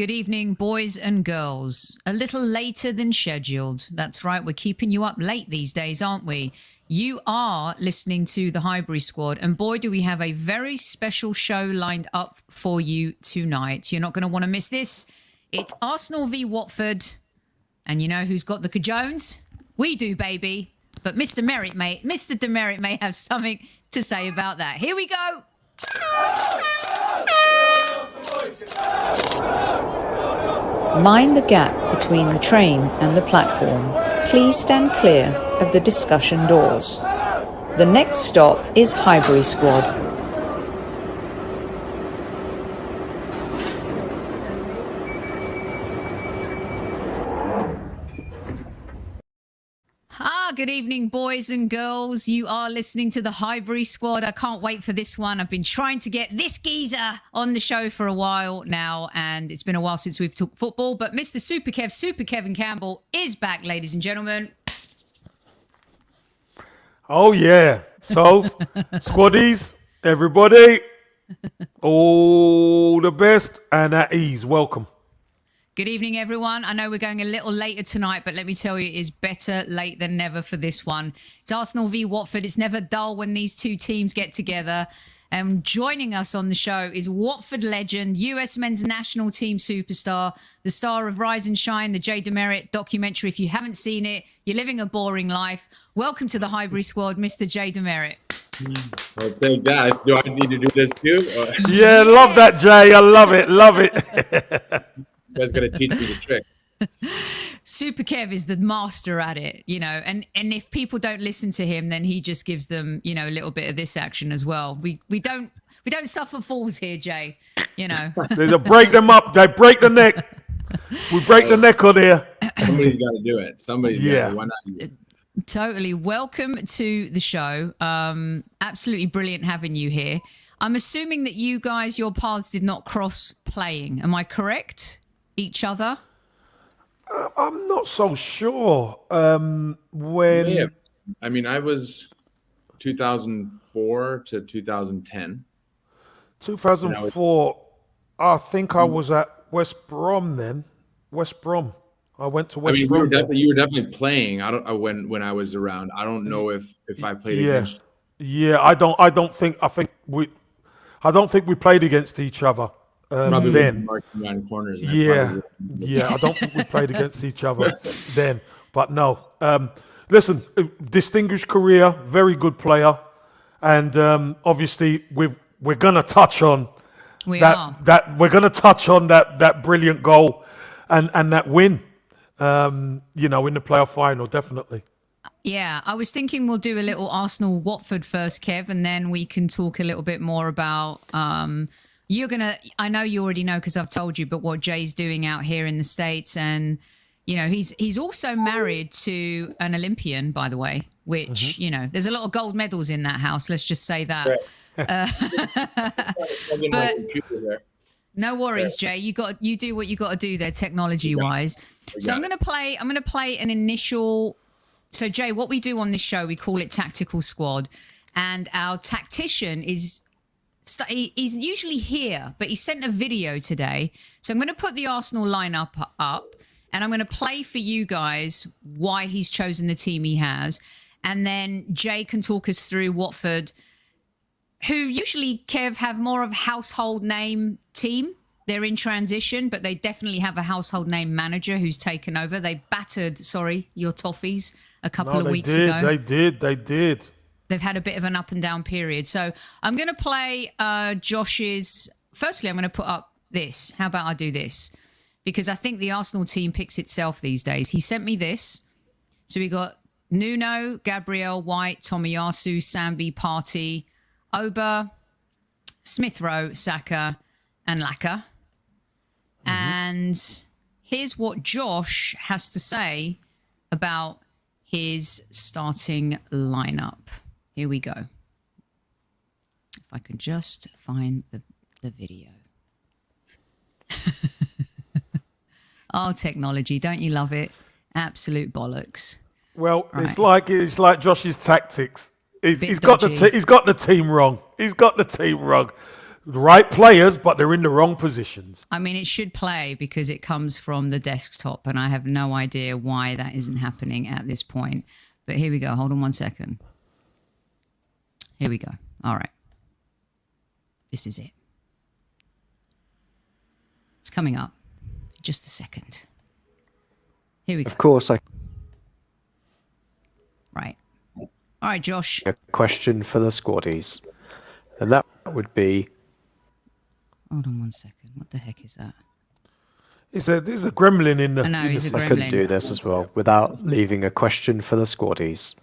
Good evening, boys and girls. A little later than scheduled. That's right, we're keeping you up late these days, aren't we? You are listening to the Highbury Squad, and boy, do we have a very special show lined up for you tonight. You're not going to want to miss this. It's Arsenal v Watford, and you know who's got the cajones? We do, baby. But Mr. DeMERIT may have something to say about that. Here we go. Mind the gap between the train and the platform. Please stand clear of the discussion doors. The next stop is Highbury Squad. Good evening, boys and girls. You are listening to the Highbury Squad. I can't wait for this one. I've been trying to get this geezer on the show for a while now, and it's been a while since we've talked football. But Mr. Super Kevin Campbell is back, ladies and gentlemen. Oh, yeah. So, squaddies, everybody, all the best and at ease. Welcome. Good evening, everyone. I know we're going a little later tonight, but let me tell you, it is better late than never for this one. It's Arsenal v Watford. It's never dull when these two teams get together. And joining us on the show is Watford legend, US men's national team superstar, the star of Rise and Shine, the DeMERIT documentary. If you haven't seen it, you're living a boring life. Welcome to the Highbury Squad, Mr. DeMERIT. Well, thank God. Do I need to do this too? Yeah, love that, Jay. I love it. Love it. You guys got to teach me the tricks. Super Kev is the master at it, you know, and if people don't listen to him, then he just gives them, you know, a little bit of this action as well. We don't suffer fools here, Jay, you know. They break them up. They break the neck. We break the neck on here. Somebody's got to do it. Somebody's got to. Why not you? Totally. Welcome to the show. Absolutely brilliant having you here. I'm assuming that you guys, your paths did not cross playing. Am I correct? Each other? I'm not so sure. Yeah. I mean, I was 2004 to 2010. 2004, I think I was at West Brom then. West Brom. I went to West Brom. You were definitely playing. I don't when I was around. I don't know if I played against. Yeah, I don't think we played against each other. Then, corners, yeah, I don't think we played against each other then, but no. Listen, distinguished career, very good player, and obviously we're gonna touch on that brilliant goal and that win, you know, in the playoff final, definitely. Yeah, I was thinking we'll do a little Arsenal Watford first, Kev, and then we can talk a little bit more about. I know you already know because I've told you, but what Jay's doing out here in the States, and you know he's also married to an Olympian, by the way, which you know there's a lot of gold medals in that house. Let's just say that. But no worries, Jay. You do what you got to do there, technology wise. So I'm gonna play an initial. So Jay, what we do on this show, we call it Tactical Squad, and our tactician is. He's usually here, but he sent a video today. So I'm going to put the Arsenal lineup up, and I'm going to play for you guys why he's chosen the team he has. And then Jay can talk us through Watford, who usually, Kev, have more of a household name team. They're in transition, but they definitely have a household name manager who's taken over. They battered, your Toffees a couple of weeks ago. They did. They've had a bit of an up and down period. So I'm going to play Josh's. Firstly, I'm going to put up this. How about I do this? Because I think the Arsenal team picks itself these days. He sent me this. So we got Nuno, Gabriel, White, Tomiyasu, Sambi, Partey, Oba, Smith Rowe, Saka, and Laka. And here's what Josh has to say about his starting lineup. Here we go. If I can just find the video. Oh, technology. Don't you love it? Absolute bollocks. Well, right. It's like Josh's tactics. He's got the team wrong. He's got the team wrong. the right players, but they're in the wrong positions. I mean, it should play because it comes from the desktop, and I have no idea why that isn't happening at this point. But here we go. Hold on 1 second. Here we go. All right. This is it. It's coming up. Just a second. Here we go. Of course, Right. All right, Josh. a question for the squaddies, and that would be, Hold on 1 second. What the heck is that? There's a gremlin in the. I know, he's a I couldn't gremlin. do this as well without leaving a question for the squaddies,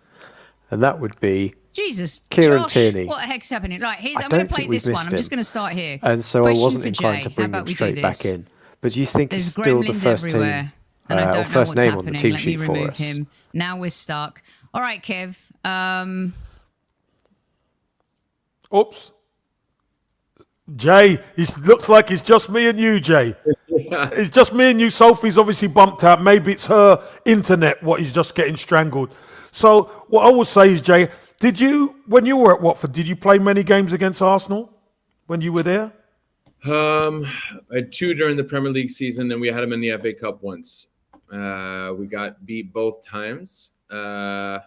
and that would be, Jesus, Kieran Josh, Tierney. what the heck's happening? Right, I I'm going don't to play think we've this one. missed I'm just him. going to start here. and so Question I wasn't for inclined Jay. to How bring about them we do straight back this? in. But do you think There's he's still the gremlins first everywhere, team and I or don't know first what's name on the happening. team Let me sheet for remove us? him. Now we're stuck. All right, Kev. Oops. Jay, it looks like it's just me and you, Jay. It's just me and you. Sophie's obviously bumped out. Maybe it's her internet what is just getting strangled. So what I would say is, Jay, when you were at Watford, did you play many games against Arsenal when you were there? I had 2 during the Premier League season, and we had them in the FA Cup once. We got beat both times. I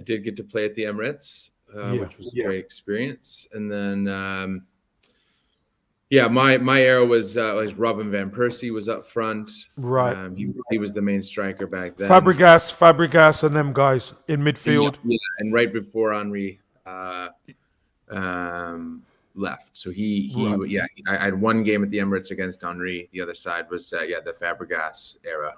did get to play at the Emirates, which was a great experience. And then, my era was Robin Van Persie was up front. Right. He was the main striker back then. Fabregas, and them guys in midfield. Yeah, and right before Henry left. So I had 1 game at the Emirates against Henry. The other side was the Fabregas era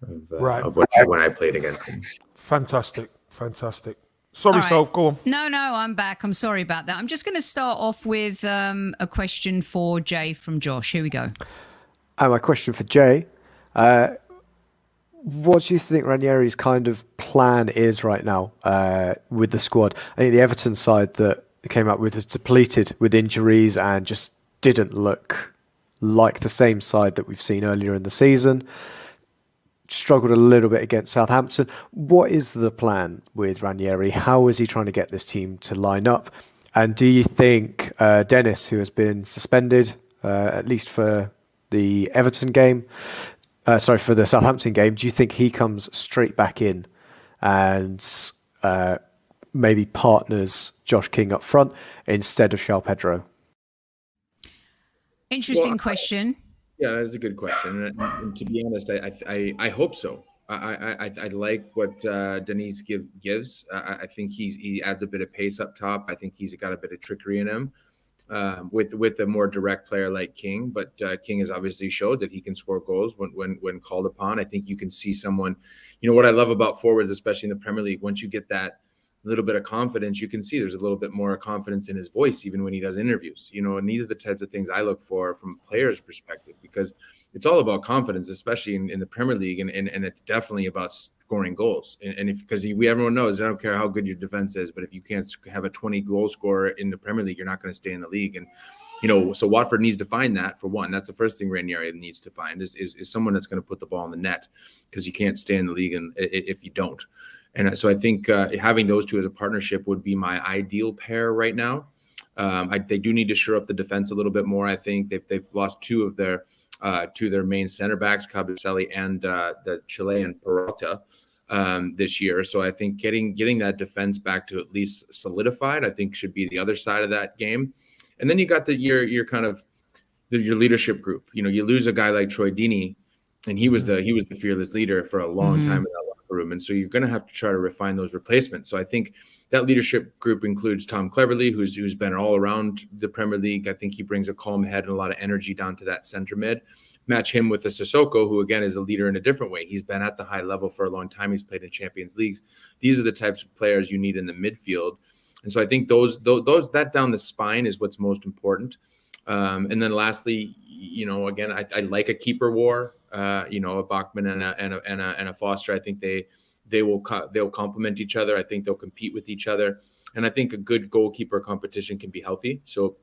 of when I played against him. Fantastic. Sorry, All right. Soph, go on. No, I'm back. I'm sorry about that. I'm just going to start off with a question for Jay from Josh. Here we go. And my question for Jay, what do you think Ranieri's kind of plan is right now with the squad? I think the Everton side that they came up with was depleted with injuries and just didn't look like the same side that we've seen earlier in the season. Struggled a little bit against Southampton. What is the plan with Ranieri? How is he trying to get this team to line up? And do you think Dennis, who has been suspended, at least for the Everton game, for the Southampton game, do you think he comes straight back in and maybe partners Josh King up front instead of João Pedro? Interesting question. Yeah, that's a good question. And to be honest, I hope so. I like what Denise gives. I think he adds a bit of pace up top. I think he's got a bit of trickery in him with a more direct player like King. But King has obviously showed that he can score goals when called upon. I think you can see someone. You know what I love about forwards, especially in the Premier League, once you get that little bit of confidence, you can see there's a little bit more confidence in his voice, even when he does interviews, and these are the types of things I look for from a player's perspective, because it's all about confidence, especially in the Premier League. And it's definitely about scoring goals. Because everyone knows, I don't care how good your defense is, but if you can't have a 20 goal scorer in the Premier League, you're not going to stay in the league. And, so Watford needs to find that, for one. That's the first thing Ranieri needs to find is someone that's going to put the ball in the net, because you can't stay in the league if you don't. And so I think having those two as a partnership would be my ideal pair right now. They do need to shore up the defense a little bit more. I think they've lost 2 of their main center backs, Cabezeli and the Chilean Peralta, this year. So I think getting that defense back to at least solidified, I think, should be the other side of that game. And then you got your kind of your leadership group. You lose a guy like Troy Deeney, and he was the fearless leader for a long time in that locker room. And so you're going to have to try to refine those replacements. So I think that leadership group includes Tom Cleverley, who's been all around the Premier League. I think he brings a calm head and a lot of energy down to that center mid. Match him with a Sissoko, who again is a leader in a different way. He's been at the high level for a long time. He's played in Champions Leagues. These are the types of players you need in the midfield. And so I think those that down the spine is what's most important. And then lastly, again, I like a keeper war. A Bachmann and a Foster. I think they'll complement each other. I think they'll compete with each other. And I think a good goalkeeper competition can be healthy. So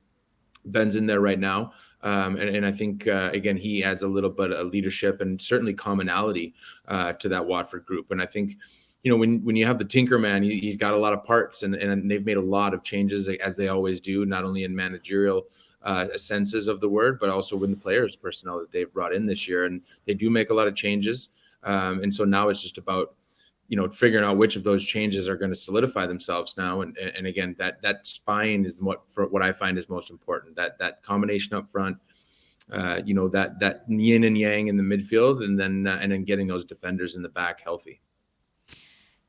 Ben's in there right now. And I think, again, he adds a little bit of leadership and certainly commonality to that Watford group. And I think, when you have the tinker man, he's got a lot of parts, and they've made a lot of changes, as they always do, not only in managerial senses of the word, but also with the players personnel that they've brought in this year. And they do make a lot of changes. And so now it's just about, figuring out which of those changes are going to solidify themselves now. And again, that spine is what I find is most important, that combination up front, that yin and yang in the midfield, and then getting those defenders in the back healthy.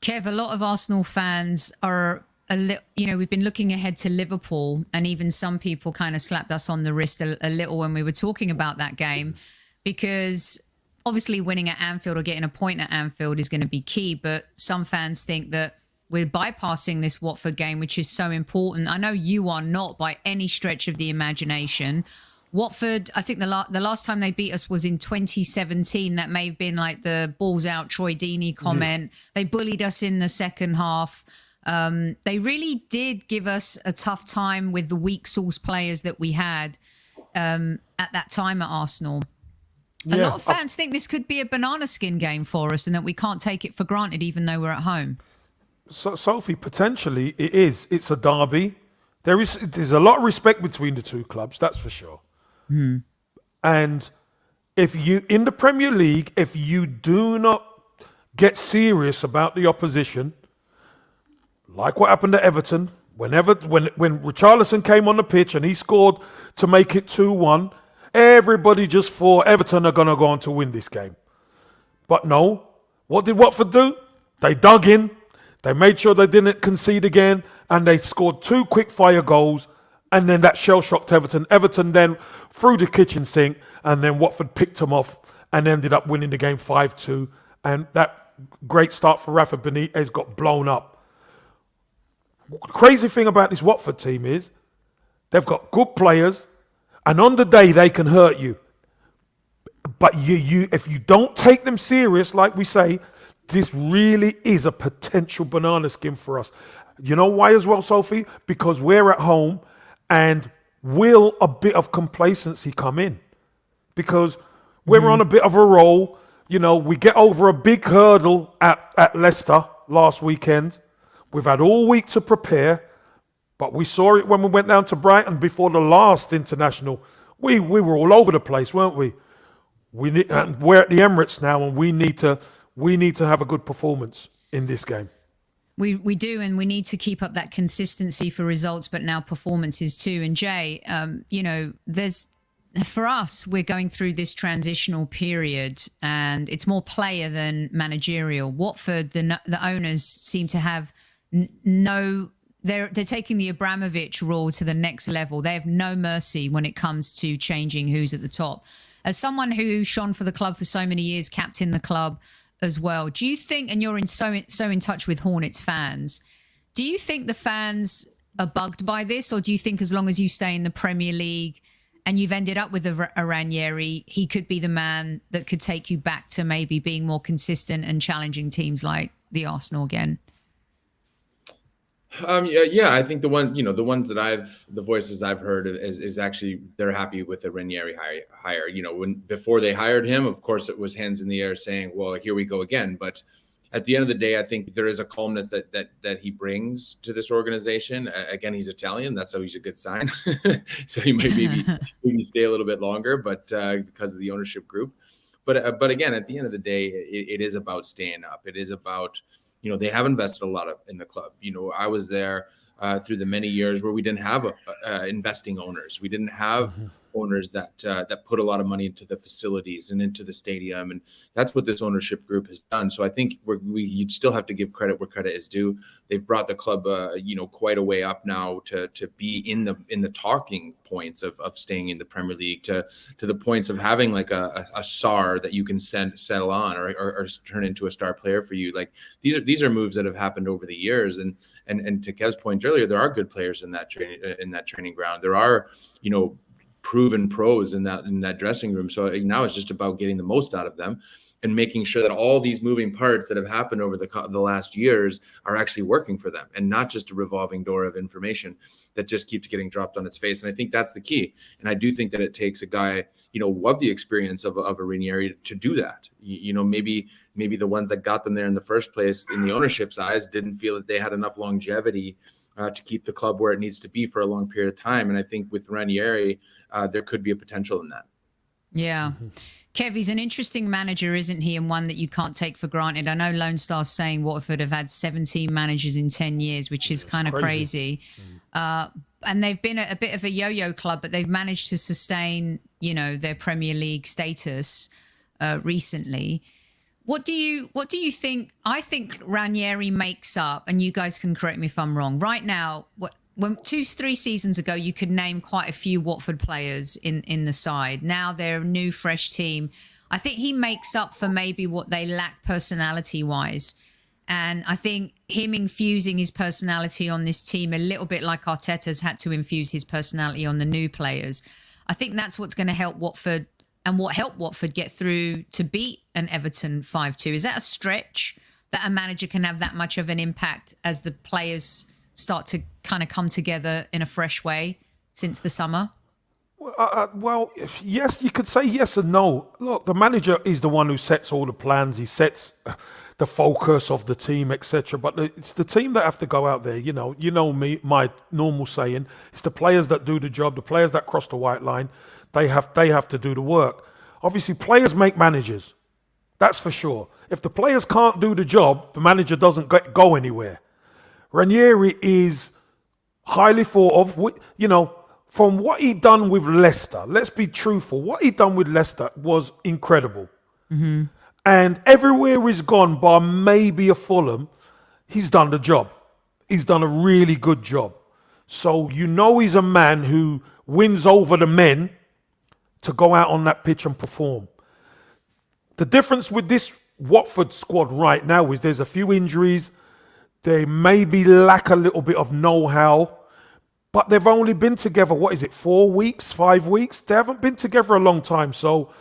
Kev, a lot of Arsenal fans are, we've been looking ahead to Liverpool, and even some people kind of slapped us on the wrist a little when we were talking about that game, because obviously winning at Anfield or getting a point at Anfield is going to be key. But some fans think that we're bypassing this Watford game, which is so important. I know you are not by any stretch of the imagination. Watford, I think the last time they beat us was in 2017. That may have been like the balls out Troy Deeney comment. They bullied us in the second half. They really did give us a tough time with the weak source players that we had at that time at Arsenal. A lot of fans think this could be a banana skin game for us, and that we can't take it for granted even though we're at home. So, Sophie, potentially it is. It's a derby. There's a lot of respect between the two clubs, that's for sure. And if you, in the Premier League, if you do not get serious about the opposition, like what happened to Everton, when Richarlison came on the pitch and he scored to make it 2-1, everybody just thought Everton are going to go on to win this game. But no, what did Watford do? They dug in, they made sure they didn't concede again, and they scored 2 quick-fire goals. And then that shell-shocked Everton. Everton then threw the kitchen sink, and then Watford picked them off and ended up winning the game 5-2. And that great start for Rafa Benitez got blown up. The crazy thing about this Watford team is they've got good players, and on the day they can hurt you. But if you don't take them serious, like we say, this really is a potential banana skin for us. You know why as well, Sophie? Because we're at home. And will a bit of complacency come in? Because we're on a bit of a roll. We get over a big hurdle at Leicester last weekend. We've had all week to prepare, but we saw it when we went down to Brighton before the last international. We were all over the place, weren't we? And we're at the Emirates now, and we need to have a good performance in this game. We do, and we need to keep up that consistency for results, but now performances too. And Jay, for us, we're going through this transitional period, and it's more player than managerial. Watford, the owners seem to have they're taking the Abramovich rule to the next level. They have no mercy when it comes to changing who's at the top. As someone who shone for the club for so many years, captained the club as well, do you think, and you're so in touch with Hornets fans, do you think the fans are bugged by this, or do you think as long as you stay in the Premier League and you've ended up with a Ranieri, he could be the man that could take you back to maybe being more consistent and challenging teams like the Arsenal again? I think the voices I've heard is actually they're happy with the Ranieri hire. When before they hired him, of course, it was hands in the air saying, well, here we go again. But at the end of the day, I think there is a calmness that he brings to this organization. Again, he's Italian. That's always a good sign. So he might maybe stay a little bit longer, but because of the ownership group. But again, at the end of the day, it is about staying up. It is about, they have invested a lot in the club. I was there through the many years where we didn't have investing owners. We didn't have owners that put a lot of money into the facilities and into the stadium, and that's what this ownership group has done. So I think you'd still have to give credit where credit is due. They've brought the club, quite a way up now to be in the talking points of staying in the Premier League, to the points of having like a SAR that you can settle on or turn into a star player for you. Like these are moves that have happened over the years, and to Kev's point earlier, there are good players in that training ground. There are proven pros in that dressing room. So now it's just about getting the most out of them and making sure that all these moving parts that have happened over the last years are actually working for them, and not just a revolving door of information that just keeps getting dropped on its face. And I think that's the key. And I do think that it takes a guy, of the experience of a Ranieri to do that. Maybe the ones that got them there in the first place in the ownership's eyes didn't feel that they had enough longevity to keep the club where it needs to be for a long period of time. And I think with Ranieri, there could be a potential in that. Yeah. Kev, he's an interesting manager, isn't he? And one that you can't take for granted. I know Lone Star's saying Watford have had 17 managers in 10 years, which is kind of crazy. And they've been a bit of a yo-yo club, but they've managed to sustain, their Premier League status recently. What do you think? I think Ranieri makes up, and you guys can correct me if I'm wrong. Right now, when 2-3 seasons ago, you could name quite a few Watford players in the side. Now they're a new, fresh team. I think he makes up for maybe what they lack personality-wise. And I think him infusing his personality on this team a little bit like Arteta's had to infuse his personality on the new players. I think that's what's going to help Watford, and what helped Watford get through to beat an Everton 5-2. Is that a stretch that a manager can have that much of an impact as the players start to kind of come together in a fresh way since the summer? Well, yes, you could say yes and no. Look, the manager is the one who sets all the plans. He sets the focus of the team, etc. But it's the team that have to go out there. Me, my normal saying, it's the players that do the job, the players that cross the white line. They have to do the work. Obviously, players make managers. That's for sure. If the players can't do the job, the manager doesn't go anywhere. Ranieri is highly thought of. From what he done with Leicester, let's be truthful, what he done with Leicester was incredible. Mm-hmm. And everywhere he's gone, bar maybe a Fulham, he's done the job. He's done a really good job. So he's a man who wins over the men to go out on that pitch and perform. The difference with this Watford squad right now is there's a few injuries. They maybe lack a little bit of know-how. But they've only been together, 4 weeks, 5 weeks? They haven't been together a long time. So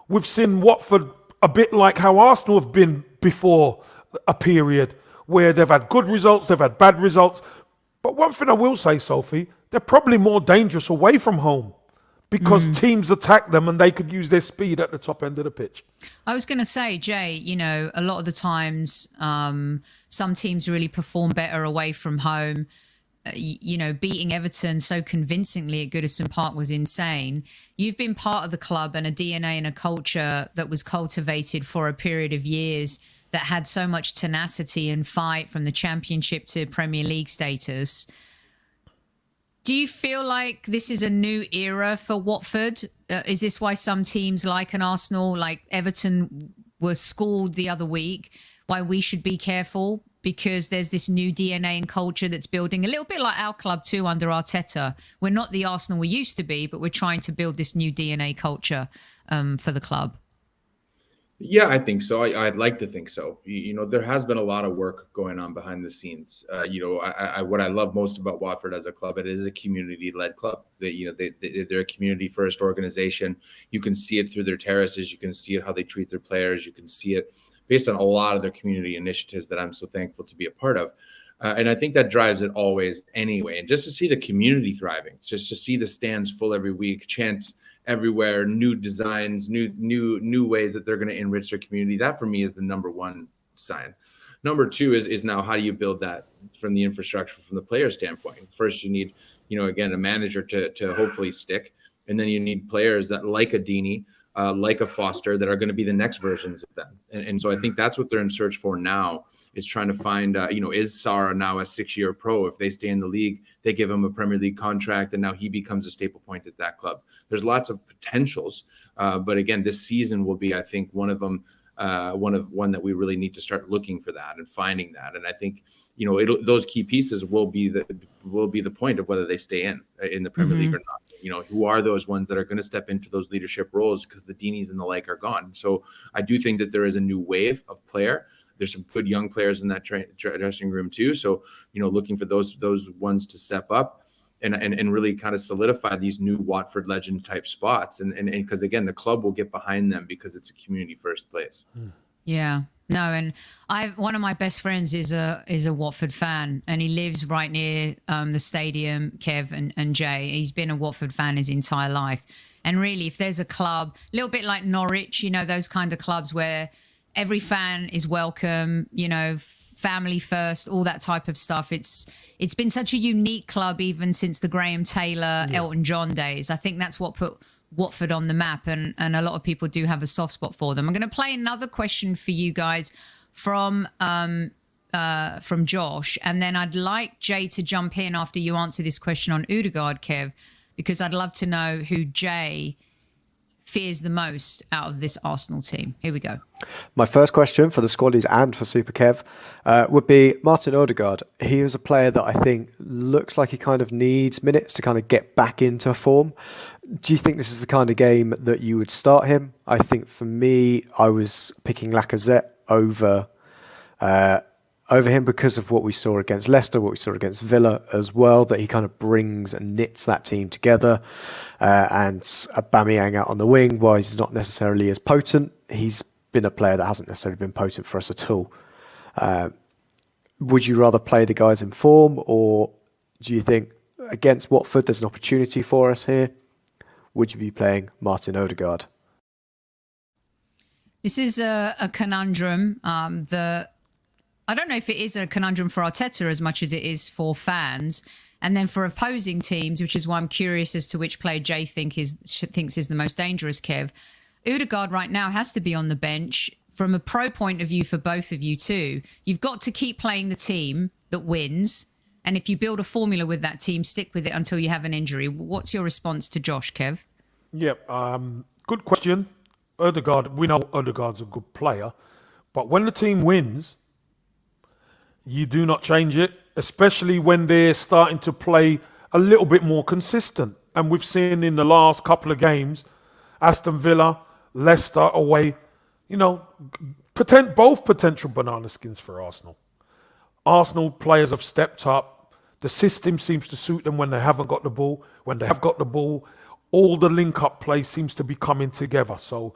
we've seen Watford a bit like how Arsenal have been before a period where they've had good results, they've had bad results. But one thing I will say, Sophie, they're probably more dangerous away from home because teams attack them and they could use their speed at the top end of the pitch. I was going to say, Jay, a lot of the times some teams really perform better away from home. Beating Everton so convincingly at Goodison Park was insane. You've been part of the club and a DNA and a culture that was cultivated for a period of years that had so much tenacity and fight from the Championship to Premier League status. Do you feel like this is a new era for Watford? Is this why some teams like an Arsenal, like Everton, were schooled the other week? Why we should be careful? Because there's this new DNA and culture that's building a little bit like our club too under Arteta. We're not the Arsenal we used to be, but we're trying to build this new DNA culture for the club. Yeah, I think so. I'd like to think so. There has been a lot of work going on behind the scenes. What I love most about Watford as a club, it is a community-led club. They're a community-first organization. You can see it through their terraces. You can see it how they treat their players. You can see it based on a lot of their community initiatives that I'm so thankful to be a part of. And I think that drives it always anyway. And just to see the community thriving, just to see the stands full every week, chants everywhere, new designs, new ways that they're going to enrich their community. That for me is the number one sign. Number two is now how do you build that from the infrastructure, from the player standpoint? First, you need, again, a manager to hopefully stick. And then you need players that like a Deeney, like a Foster, that are going to be the next versions of them. And so I think that's what they're in search for now, is trying to find, is Sara now a 6-year pro? If they stay in the league, they give him a Premier League contract, and now he becomes a staple point at that club. There's lots of potentials. But again, this season will be, I think, one of them, one that we really need to start looking for that and finding that. And I think, those key pieces will be the point of whether they stay in the Premier League or not. Who are those ones that are going to step into those leadership roles, because the Deenies and the like are gone. So I do think that there is a new wave of player. There's some good young players in that dressing room too. So, looking for those ones to step up. and really kind of solidify these new Watford legend type spots. And because again, the club will get behind them because it's a community first place. Yeah. No, and one of my best friends is a Watford fan, and he lives right near the stadium, Kev and Jay. He's been a Watford fan his entire life. And really, if there's a club, a little bit like Norwich, those kind of clubs where every fan is welcome, family first, all that type of stuff. It's been such a unique club even since the Graham Taylor, Elton John days. I think that's what put Watford on the map, and a lot of people do have a soft spot for them. I'm going to play another question for you guys from Josh, and then I'd like Jay to jump in after you answer this question on Ødegaard, Kev, because I'd love to know who Jay fears the most out of this Arsenal team. Here we go. My first question for the squaddies and for Super Kev would be Martin Ødegaard. He is a player that I think looks like he kind of needs minutes to kind of get back into form. Do you think this is the kind of game that you would start him? I think for me, I was picking Lacazette over him because of what we saw against Leicester, what we saw against Villa as well, that he kind of brings and knits that team together. And Aubameyang out on the wing, while he's not necessarily as potent, he's been a player that hasn't necessarily been potent for us at all. Would you rather play the guys in form, or do you think against Watford there's an opportunity for us here? Would you be playing Martin Ødegaard? This is a conundrum. I don't know if it is a conundrum for Arteta as much as it is for fans. And then for opposing teams, which is why I'm curious as to which player Jay thinks is the most dangerous, Kev. Ødegaard right now has to be on the bench from a pro point of view for both of you too. You've got to keep playing the team that wins. And if you build a formula with that team, stick with it until you have an injury. What's your response to Josh, Kev? Yeah, good question. Ødegaard, we know Ødegaard's a good player. But when the team wins, you do not change it, especially when they're starting to play a little bit more consistent. And we've seen in the last couple of games, Aston Villa, Leicester away, both potential banana skins for Arsenal. Arsenal players have stepped up. The system seems to suit them when they haven't got the ball. When they have got the ball, all the link-up play seems to be coming together. So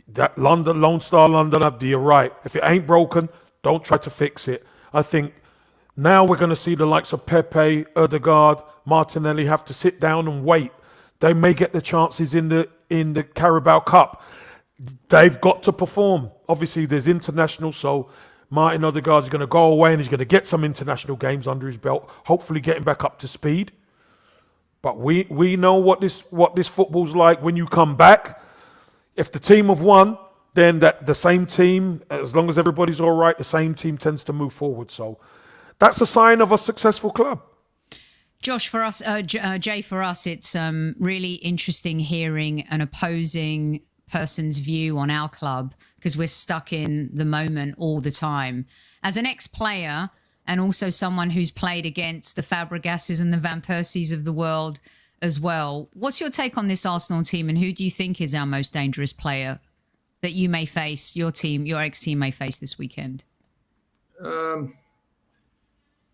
that Lone Star London, you're right. If it ain't broken, don't try to fix it. I think now we're going to see the likes of Pepe, Ødegaard, Martinelli have to sit down and wait. They may get the chances in the Carabao Cup. They've got to perform. Obviously, there's international, so Martin Ødegaard is going to go away and he's going to get some international games under his belt, hopefully getting back up to speed. But we know what this football's like when you come back. If the team have won, then the same team, as long as everybody's all right, the same team tends to move forward. So that's a sign of a successful club. Josh, for us, Jay, for us, it's really interesting hearing an opposing person's view on our club because we're stuck in the moment all the time. As an ex-player and also someone who's played against the Fabregases and the Van Persies of the world as well, what's your take on this Arsenal team and who do you think is our most dangerous player that you may face, your ex-team may face this weekend?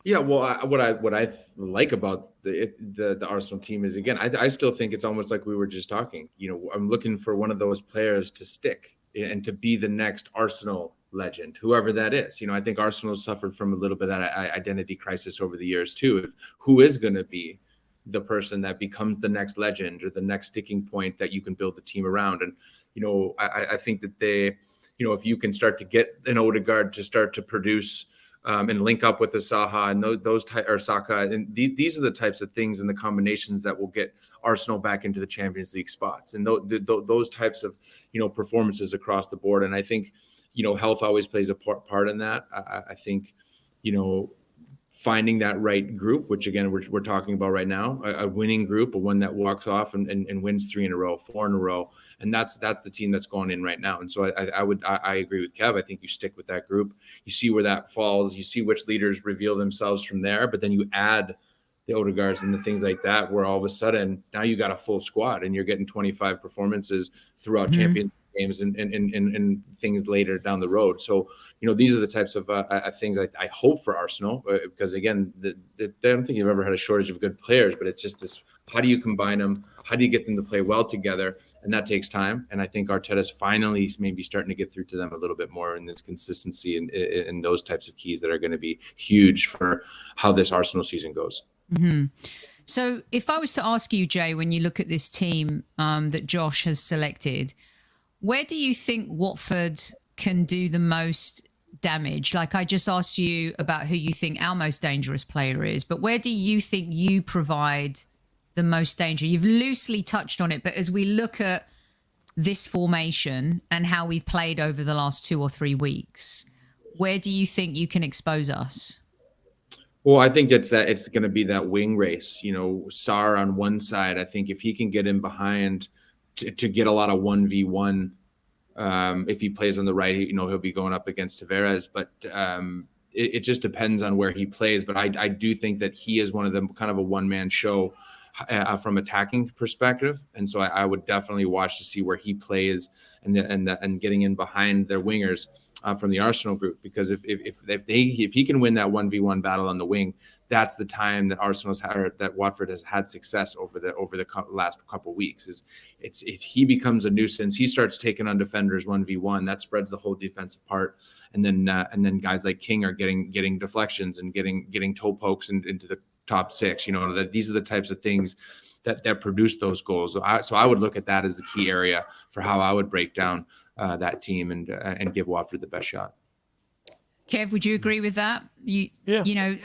Yeah, well, what I like about the Arsenal team is, again, I still think it's almost like we were just talking. I'm looking for one of those players to stick and to be the next Arsenal legend, whoever that is. I think Arsenal suffered from a little bit of that identity crisis over the years too. Who is going to be the person that becomes the next legend or the next sticking point that you can build the team around? And I think that they, if you can start to get an Ødegaard to start to produce and link up with the Saha and those or Saka, and these are the types of things and the combinations that will get Arsenal back into the Champions League spots, and those types of performances across the board. And I think health always plays a part in that. I think finding that right group, which again we're talking about right now, a winning group, one that walks off and wins 3 in a row, 4 in a row, and that's the team that's going in right now. And so I agree with Kev. I think you stick with that group. You see where that falls. You see which leaders reveal themselves from there, but then you add the Odegaards and the things like that, where all of a sudden now you got a full squad and you're getting 25 performances throughout Champions games and things later down the road. So, these are the types of things I hope for Arsenal, because again, I don't think you've ever had a shortage of good players, but it's just this, how do you combine them? How do you get them to play well together? And that takes time. And I think Arteta's finally maybe starting to get through to them a little bit more in this consistency and those types of keys that are going to be huge for how this Arsenal season goes. So if I was to ask you, Jay, when you look at this team that Josh has selected, where do you think Watford can do the most damage? Like I just asked you about who you think our most dangerous player is, but where do you think you provide the most danger? You've loosely touched on it, but as we look at this formation and how we've played over the last 2 or 3 weeks, where do you think you can expose us? Well, I think it's going to be that wing race. Sarr on one side. I think if he can get in behind to get a lot of 1v1, if he plays on the right, he'll be going up against Tavares. But it just depends on where he plays. But I do think that he is one of them, kind of a one-man show from attacking perspective. And so I would definitely watch to see where he plays and getting in behind their wingers. From the Arsenal group, because if he can win that 1v1 battle on the wing, that's the time that that Watford has had success over the last couple of weeks. If he becomes a nuisance, he starts taking on defenders 1v1, that spreads the whole defensive part, and then guys like King are getting deflections and getting toe pokes into the top six. That these are the types of things that produce those goals. So I would look at that as the key area for how I would break down that team and give Watford the best shot. Kev, would you agree with that? A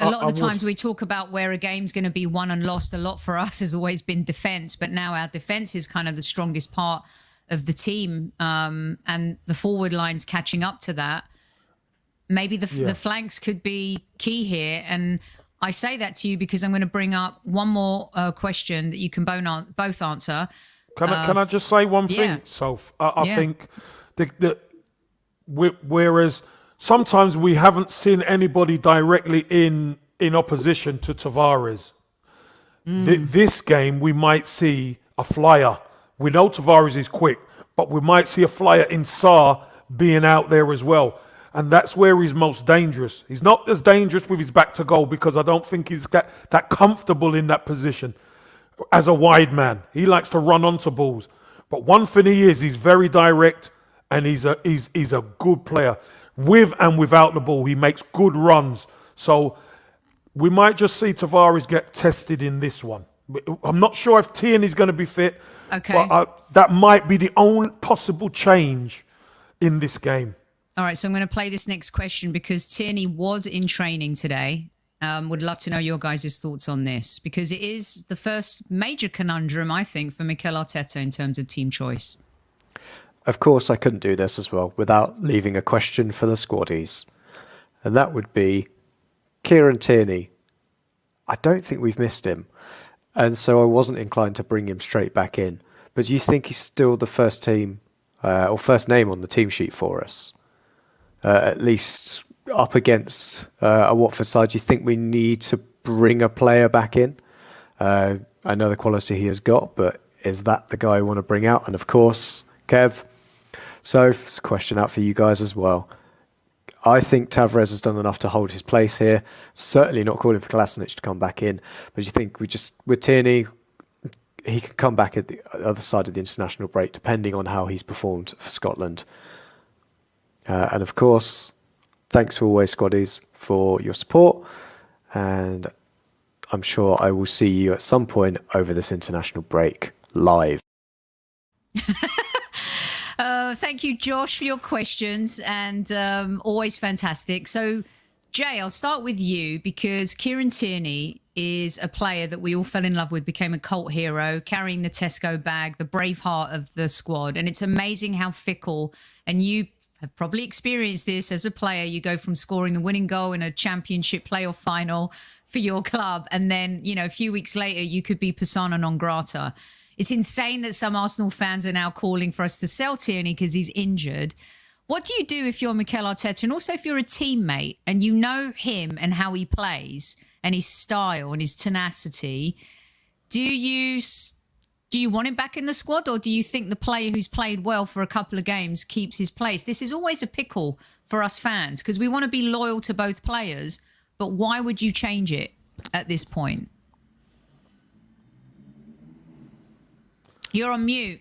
lot of the times we talk about where a game's going to be won and lost. A lot for us has always been defense, but now our defense is kind of the strongest part of the team, and the forward line's catching up to that. Maybe the flanks could be key here, and I say that to you because I'm going to bring up one more question that you can both answer. Can I just say one thing, Soph? I think whereas sometimes we haven't seen anybody directly in opposition to Tavares. This game, we might see a flyer. We know Tavares is quick, but we might see a flyer in Sarr being out there as well. And that's where he's most dangerous. He's not as dangerous with his back to goal because I don't think he's that comfortable in that position as a wide man. He likes to run onto balls. But one thing he's very direct, and he's a good player. With and without the ball, he makes good runs. So we might just see Tavares get tested in this one. I'm not sure if Tierney's going to be fit. Okay. But that might be the only possible change in this game. All right, so I'm going to play this next question because Tierney was in training today. Would love to know your guys' thoughts on this because it is the first major conundrum, I think, for Mikel Arteta in terms of team choice. Of course, I couldn't do this as well without leaving a question for the squaddies. And that would be Kieran Tierney. I don't think we've missed him. And so I wasn't inclined to bring him straight back in. But do you think he's still the first team or first name on the team sheet for us? At least up against a Watford side, do you think we need to bring a player back in? I know the quality he has got, but is that the guy we want to bring out? And of course, Kev, so it's a question out for you guys as well. I think Tavares has done enough to hold his place here. Certainly not calling for Kolasinac to come back in, but you think with Tierney, he can come back at the other side of the international break, depending on how he's performed for Scotland. And of course, thanks for always, squaddies, for your support. And I'm sure I will see you at some point over this international break live. Thank you, Josh, for your questions, and always fantastic. So, Jay, I'll start with you because Kieran Tierney is a player that we all fell in love with, became a cult hero, carrying the Tesco bag, the brave heart of the squad. And it's amazing how fickle, and you have probably experienced this as a player. You go from scoring the winning goal in a championship playoff final for your club, and then, a few weeks later, you could be persona non grata. It's insane that some Arsenal fans are now calling for us to sell Tierney because he's injured. What do you do if you're Mikel Arteta, and also if you're a teammate and you know him and how he plays, and his style and his tenacity. Do you want him back in the squad, or do you think the player who's played well for a couple of games keeps his place? This is always a pickle for us fans because we want to be loyal to both players, but why would you change it at this point? You're on mute.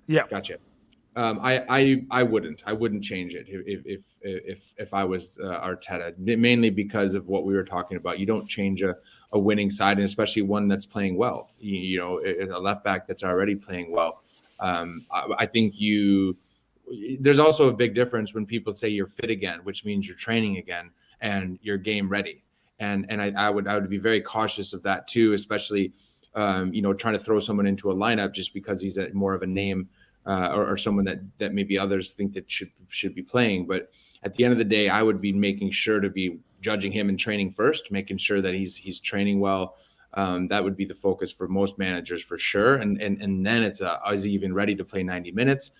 Yeah, gotcha. I wouldn't change it if I was Arteta, mainly because of what we were talking about. You don't change a winning side, and especially one that's playing well. You know, a left back that's already playing well. I think there's also a big difference when people say you're fit again, which means you're training again and you're game ready. And I would be very cautious of that too, especially trying to throw someone into a lineup just because he's more of a name or someone that maybe others think that should be playing. But at the end of the day, I would be making sure to be judging him in training first, making sure that he's training well. That would be the focus for most managers for sure. And then it's is he even ready to play 90 minutes?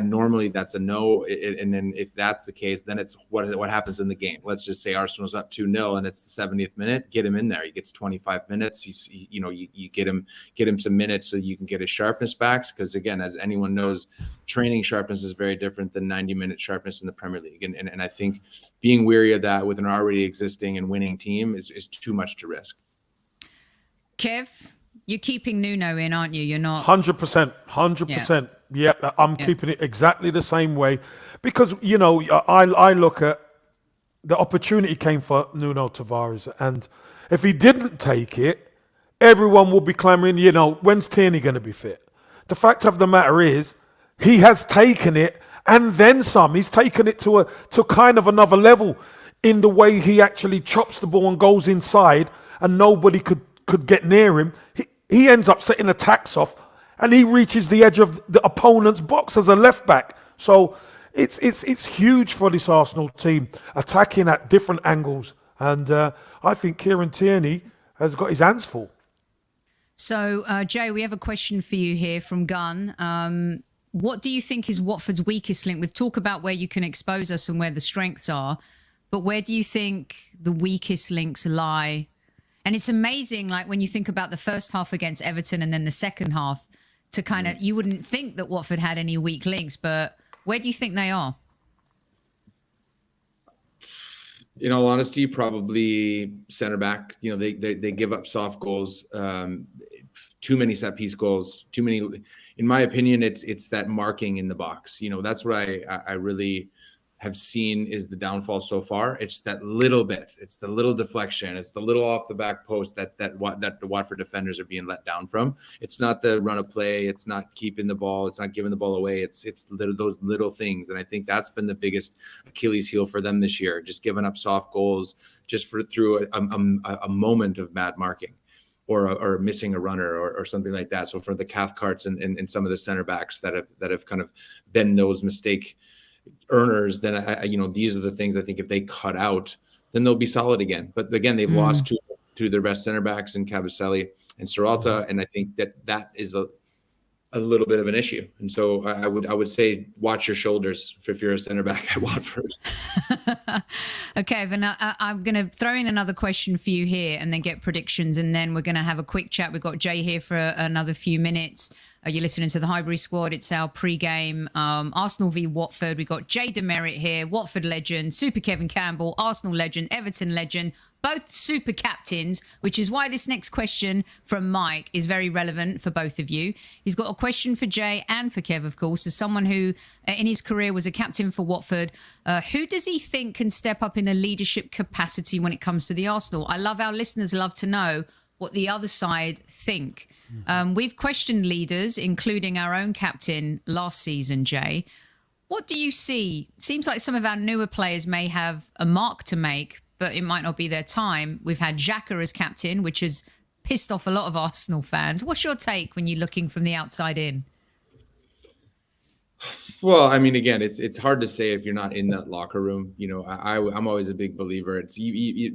Normally that's a no. And then if that's the case, then it's what happens in the game. Let's just say Arsenal's up 2-0 and it's the 70th minute. Get him in there. He gets 25 minutes. You get him some minutes so you can get his sharpness back. Because again, as anyone knows, training sharpness is very different than 90-minute sharpness in the Premier League. And I think being weary of that with an already existing and winning team is too much to risk. Kev, you're keeping Nuno in, aren't you? You're not 100%. Yeah, I'm keeping it exactly the same way because I look at the opportunity came for Nuno Tavares, and if he didn't take it, everyone will be clamoring. When's Tierney going to be fit? The fact of the matter is, he has taken it and then some. He's taken it to kind of another level in the way he actually chops the ball and goes inside, and nobody could get near him. He ends up setting attacks off, and he reaches the edge of the opponent's box as a left back. So it's huge for this Arsenal team, attacking at different angles. And I think Kieran Tierney has got his hands full. So, Jay, we have a question for you here from Gunn. What do you think is Watford's weakest link? We've talked about where you can expose us and where the strengths are, but where do you think the weakest links lie? And it's amazing, like when you think about the first half against Everton and then the second half, to kind of, you wouldn't think that Watford had any weak links, but where do you think they are? In all honesty, probably center back. They give up soft goals, too many set piece goals, too many. In my opinion, it's that marking in the box. That's what I really have seen is the downfall so far. It's that little bit. It's the little deflection. It's the little off the back post that the Watford defenders are being let down from. It's not the run of play. It's not keeping the ball. It's not giving the ball away. It's those little things. And I think that's been the biggest Achilles heel for them this year. Just giving up soft goals just through a moment of bad marking. Or missing a runner or something like that. So for the Cathcarts and some of the center backs that have kind of been those mistake earners, then these are the things I think if they cut out, then they'll be solid again. But again, they've lost two of their best center backs in Kabasele and Serralta, and I think that is a little bit of an issue. And so I would say watch your shoulders if you're a center back at Watford. Okay, then I'm going to throw in another question for you here and then get predictions, and then we're going to have a quick chat. We've got Jay here for another few minutes. You're listening to the Highbury Squad. It's our pre-game Arsenal v Watford. We've got Jay DeMERIT here, Watford legend, Super Kevin Campbell, Arsenal legend, Everton legend, both super captains, which is why this next question from Mike is very relevant for both of you. He's got a question for Jay and for Kev, of course, as someone who in his career was a captain for Watford. Who does he think can step up in a leadership capacity when it comes to the Arsenal? I love our listeners love to know what the other side think. We've questioned leaders, including our own captain last season, Jay. What do you see? Seems like some of our newer players may have a mark to make, but it might not be their time. We've had Xhaka as captain, which has pissed off a lot of Arsenal fans. What's your take when you're looking from the outside in? Well, I mean, again, it's hard to say if you're not in that locker room. You know, I'm always a big believer. It's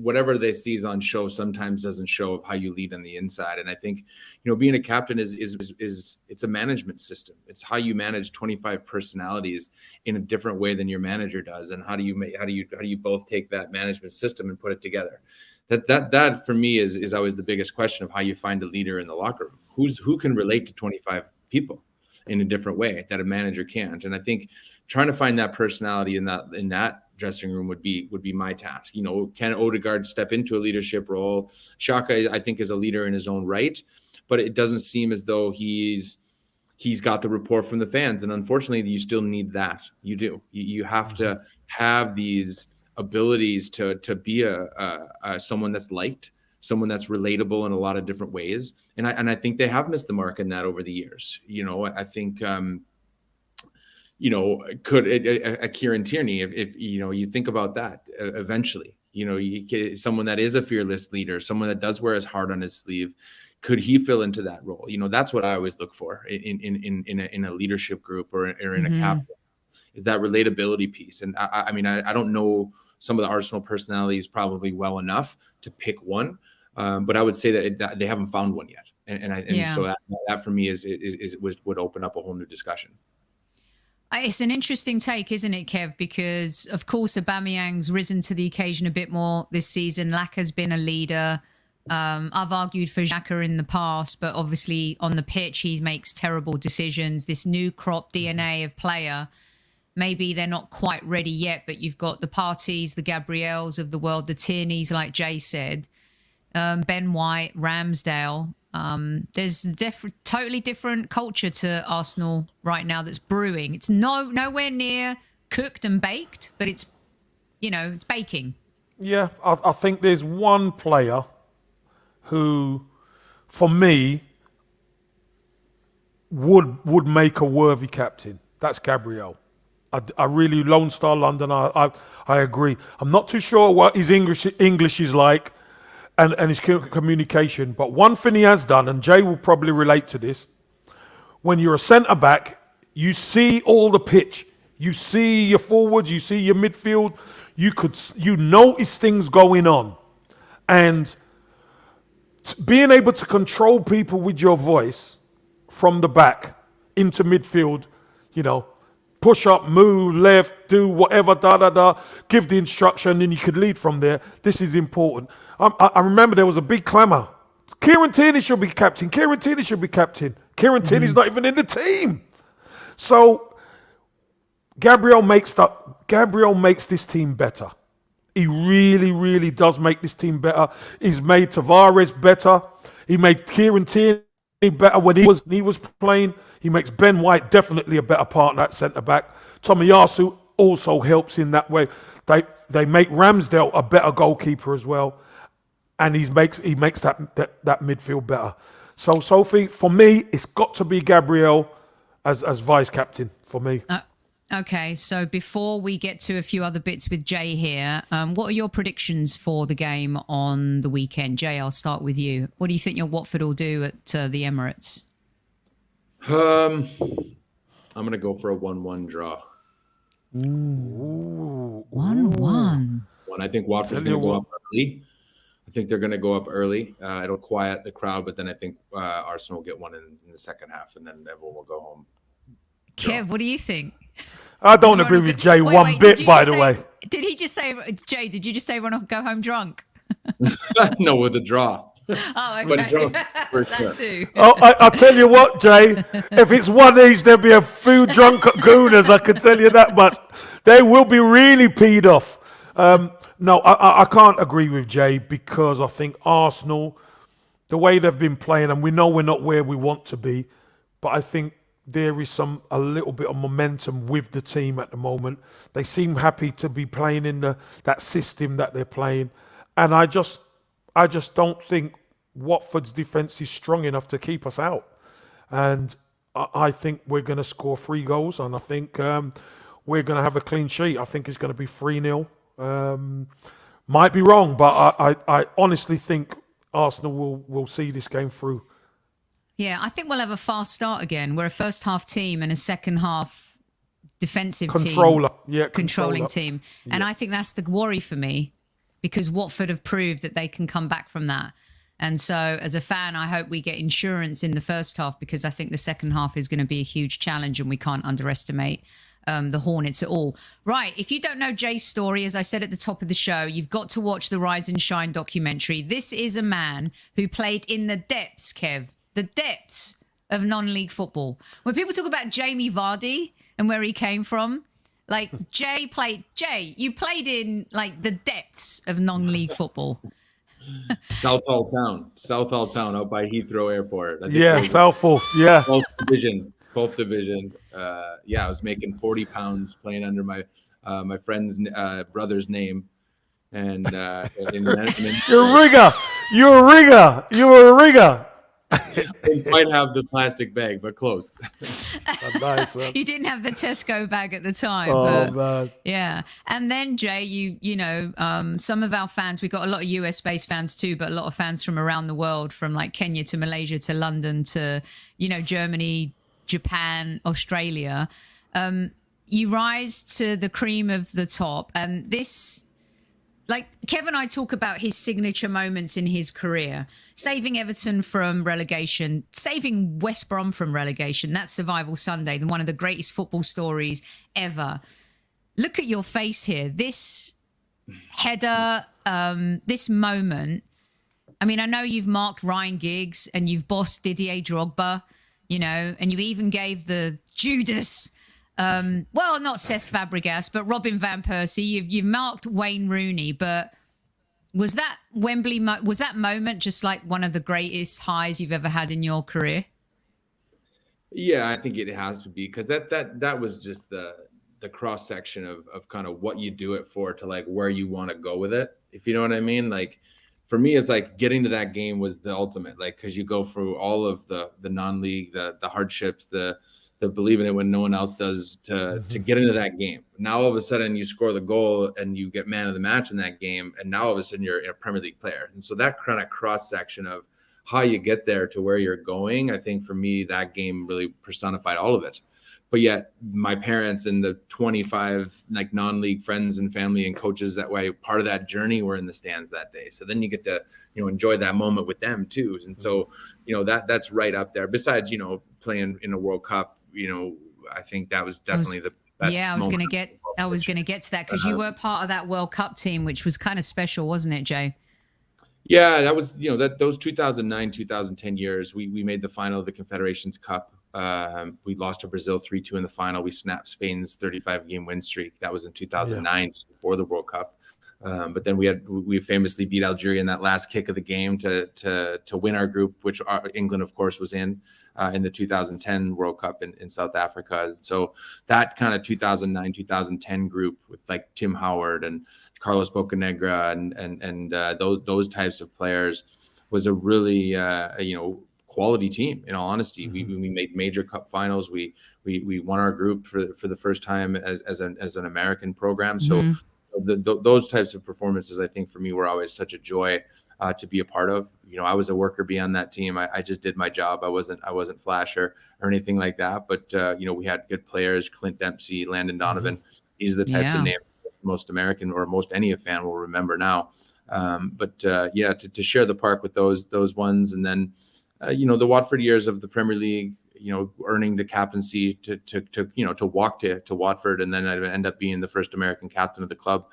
whatever they see on show sometimes doesn't show of how you lead on the inside. And I think, you know, being a captain is it's a management system. It's how you manage 25 personalities in a different way than your manager does. And how do you both take that management system and put it together? That for me is always the biggest question of how you find a leader in the locker room. Who can relate to 25 people in a different way that a manager can't. And I think trying to find that personality in that dressing room would be my task. You know, can Odegaard step into a leadership role? Xhaka, I think, is a leader in his own right, but it doesn't seem as though he's got the rapport from the fans. And unfortunately, you still need that. You do. You have to have these abilities to be a someone that's liked, someone that's relatable in a lot of different ways. And I think they have missed the mark in that over the years. You know, I think, you know, could a Kieran Tierney, if you know, you think about that eventually, you know, you get someone that is a fearless leader, someone that does wear his heart on his sleeve, could he fill into that role? You know, that's what I always look for in a leadership group or in a captain, is that relatability piece. And I mean, I don't know some of the Arsenal personalities probably well enough to pick one. But I would say that they haven't found one yet, so that for me would open up a whole new discussion. It's an interesting take, isn't it, Kev? Because of course Aubameyang's risen to the occasion a bit more this season. Laka's been a leader. I've argued for Xhaka in the past, but obviously on the pitch he makes terrible decisions. This new crop DNA of player, maybe they're not quite ready yet, but you've got the Parties, the Gabriels of the world, the Tierneys, like Jay said. Ben White, Ramsdale. There's totally different culture to Arsenal right now that's brewing. It's nowhere near cooked and baked, but it's, you know, it's baking. Yeah, I think there's one player who, for me, would make a worthy captain. That's Gabriel. I really, Lone Star London, I agree. I'm not too sure what his English is like, and his communication. But one thing he has done, and Jay will probably relate to this, when you're a centre-back, you see all the pitch. You see your forwards, you see your midfield. You notice things going on. And being able to control people with your voice from the back into midfield, you know, push up, move, left, do whatever, give the instruction, and you could lead from there. This is important. I remember there was a big clamour. Kieran Tierney should be captain. Kieran Tierney should be captain. Kieran Tierney's not even in the team. So Gabriel makes this team better. He really, really does make this team better. He's made Tavares better. He made Kieran Tierney better when he was playing. He makes Ben White definitely a better partner at centre-back. Tomiyasu also helps in that way. They make Ramsdale a better goalkeeper as well. And he makes that midfield better. So, Sophie, for me, it's got to be Gabriel as vice-captain for me. Okay, so before we get to a few other bits with Jay here, what are your predictions for the game on the weekend? Jay, I'll start with you. What do you think your Watford will do at the Emirates? I'm going to go for a 1-1 draw. Ooh. 1-1. I think Watford's going to go up early. I think they're going to go up early. It'll quiet the crowd, but then I think Arsenal will get one in the second half, and then everyone will go home. Kev, what do you think? I don't agree with Jay one bit, by the way. Did he just say, Jay, did you just say everyone will go home drunk? No, with a draw. Oh, okay. That too. Oh, I'll tell you what, Jay. If it's one each, there'll be a few drunk gooners, I can tell you that much. They will be really peed off. No, I can't agree with Jay, because I think Arsenal, the way they've been playing, and we know we're not where we want to be, but I think there is a little bit of momentum with the team at the moment. They seem happy to be playing in that system that they're playing, and I just don't think Watford's defence is strong enough to keep us out. And I think we're going to score 3 goals, and I think we're going to have a clean sheet. I think it's going to be 3-0. Might be wrong, but I honestly think Arsenal will see this game through. Yeah, I think we'll have a fast start again. We're a first half team and a second half defensive controller. team, Yeah, controlling controller. team. And I think that's the worry for me, because Watford have proved that they can come back from that. And so as a fan, I hope we get insurance in the first half, because I think the second half is going to be a huge challenge, and we can't underestimate the Hornets at all. Right. If you don't know Jay's story, as I said at the top of the show, you've got to watch the Rise and Shine documentary. This is a man who played in the depths, Kev, the depths of non-league football. When people talk about Jamie Vardy and where he came from, like Jay, you played in like the depths of non-league football. Southall Town out by Heathrow Airport. Yeah, Southall. Yeah. 12th division. I was making £40 playing under my friend's brother's name, and You're a ringer. You were a ringer. Didn't quite have the plastic bag, but close. Nice, man. You didn't have the Tesco bag at the time. Man. Yeah. And then, Jay, you know, some of our fans, we got a lot of US-based fans too, but a lot of fans from around the world, from like Kenya to Malaysia to London to, you know, Germany, Japan, Australia. You rise to the cream of the top. And this... Like Kev and I talk about his signature moments in his career, saving Everton from relegation, saving West Brom from relegation. That's Survival Sunday, one of the greatest football stories ever. Look at your face here. This header, this moment. I mean, I know you've marked Ryan Giggs and you've bossed Didier Drogba, you know, and you even gave the Judas... well, not Cesc Fabregas, but Robin van Persie. You've marked Wayne Rooney, but was that Wembley? Was that moment just like one of the greatest highs you've ever had in your career? Yeah, I think it has to be, because that was just the cross section of kind of what you do it for to like where you want to go with it. If you know what I mean, like for me, it's like getting to that game was the ultimate, like because you go through all of the non-league, the hardships, the believing it when no one else does to get into that game. Now all of a sudden you score the goal and you get man of the match in that game, and now all of a sudden you're a Premier League player. And so that kind of cross section of how you get there to where you're going, I think for me that game really personified all of it. But yet my parents and the 25 like non-league friends and family and coaches that way part of that journey were in the stands that day. So then you get to, you know, enjoy that moment with them too. And so, you know, that's right up there. Besides, you know, playing in a World Cup, you know, I think that was definitely the best. Yeah, I was going to get to that, because you were part of that World Cup team, which was kind of special, wasn't it, Jay? Yeah, that was, you know, those 2009, 2010 years, we made the final of the Confederations Cup. We lost to Brazil 3-2 in the final. We snapped Spain's 35-game win streak. That was in 2009, just before the World Cup. But then we famously beat Algeria in that last kick of the game to win our group, which England, of course, was in the 2010 World Cup in South Africa. So that kind of 2009, 2010 group with like Tim Howard and Carlos Bocanegra and those types of players was a really, you know, quality team. In all honesty, we made major cup finals. We won our group for the first time as an American program. So. Those types of performances, I think for me, were always such a joy to be a part of. You know, I was a worker bee on that team. I just did my job. I wasn't flash or anything like that. But you know, we had good players: Clint Dempsey, Landon Donovan. These are the types of names most American or most any fan will remember now. To share the park with those ones, and then you know, the Watford years of the Premier League. You know, earning the captaincy to walk to Watford, and then I end up being the first American captain of the club.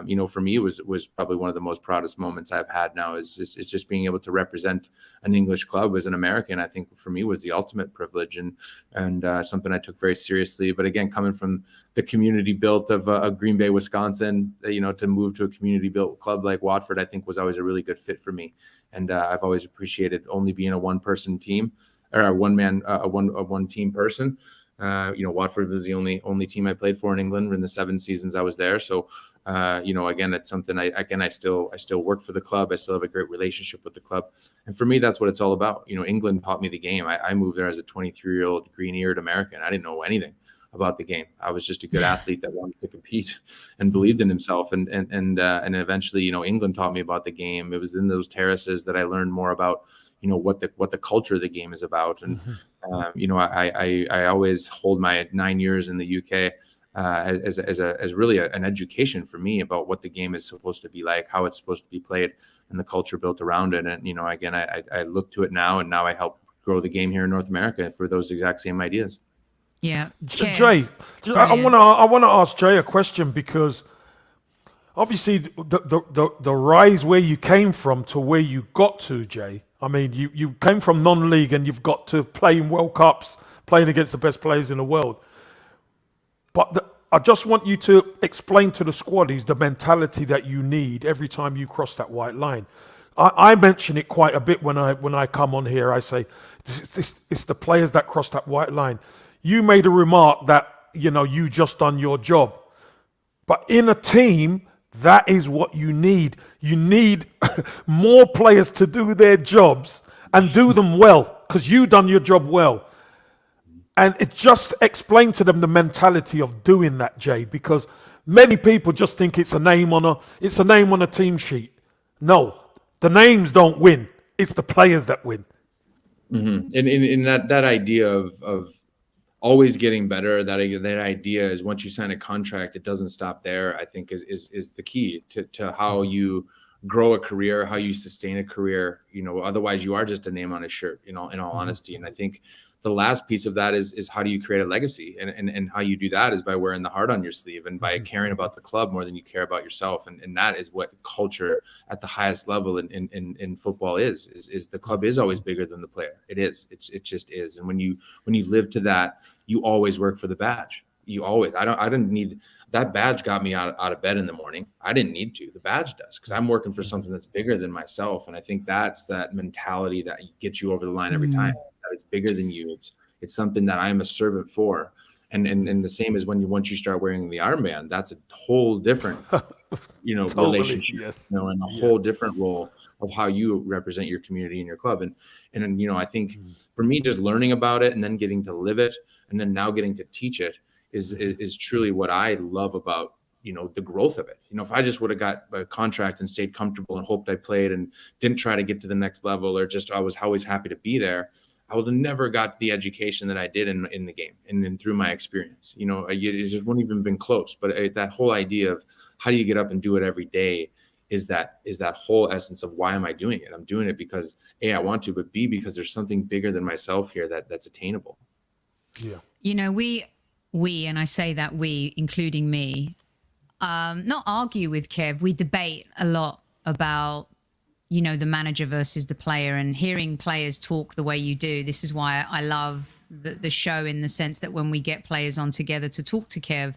You know, for me, it was probably one of the most proudest moments I've had now. It's just being able to represent an English club as an American. I think for me was the ultimate privilege and something I took very seriously. But again, coming from the community built of Green Bay, Wisconsin, you know, to move to a community built club like Watford, I think was always a really good fit for me. And I've always appreciated only being a one-person team. Or a one team person. You know, Watford was the only team I played for in England in the 7 seasons I was there. So, you know, again, it's something I still work for the club. I still have a great relationship with the club. And for me, that's what it's all about. You know, England taught me the game. I moved there as a 23-year-old green-eared American. I didn't know anything. about the game. I was just a good athlete that wanted to compete and believed in himself. And eventually, England taught me about the game. It was in those terraces that I learned more about, what the culture of the game is about. And, I always hold my 9 years in the UK as really an education for me about what the game is supposed to be like, how it's supposed to be played, and the culture built around it. And, again, I look to it now, and now I help grow the game here in North America for those exact same ideas. Yeah. Jay, I want to ask Jay a question, because obviously the rise where you came from to where you got to, Jay. I mean, you came from non-league and you've got to playing World Cups, playing against the best players in the world. But I just want you to explain to the squaddies the mentality that you need every time you cross that white line. I mention it quite a bit when I come on here. I say, it's the players that cross that white line. You made a remark that, you just done your job. But in a team, that is what you need. You need more players to do their jobs and do them well, because you done your job well. And it just explained to them the mentality of doing that, Jay, because many people just think it's a name on a team sheet. No, the names don't win. It's the players that win. Mm-hmm. And in that idea of always getting better, that idea is once you sign a contract, it doesn't stop there. I think is the key to how you grow a career, how you sustain a career. Otherwise you are just a name on a shirt. In all honesty, and I think the last piece of that is how do you create a legacy, and how you do that is by wearing the heart on your sleeve and by caring about the club more than you care about yourself. And that is what culture at the highest level in football is the club is always bigger than the player. It just is. And when you live to that, you always work for the badge. I didn't need that badge got me out of bed in the morning. I didn't need to. The badge does, because I'm working for something that's bigger than myself. And I think that's that mentality that gets you over the line every time. That it's bigger than you. It's something that I'm a servant for. And the same as once you start wearing the armband, that's a whole different, totally, relationship, yes. And a whole different role of how you represent your community and your club. And I think for me, just learning about it and then getting to live it, and then now getting to teach it is truly what I love about, the growth of it. If I just would have got a contract and stayed comfortable and hoped I played and didn't try to get to the next level, or just I was always happy to be there, I would have never got the education that I did in the game and through my experience. It just wouldn't even been close. But that whole idea of how do you get up and do it every day is that whole essence of why am I doing it? I'm doing it because A, I want to, but B, because there's something bigger than myself here that's attainable. Yeah. We, and I say that we, including me, not argue with Kev. We debate a lot about, the manager versus the player, and hearing players talk the way you do. This is why I love the show, in the sense that when we get players on together to talk to Kev,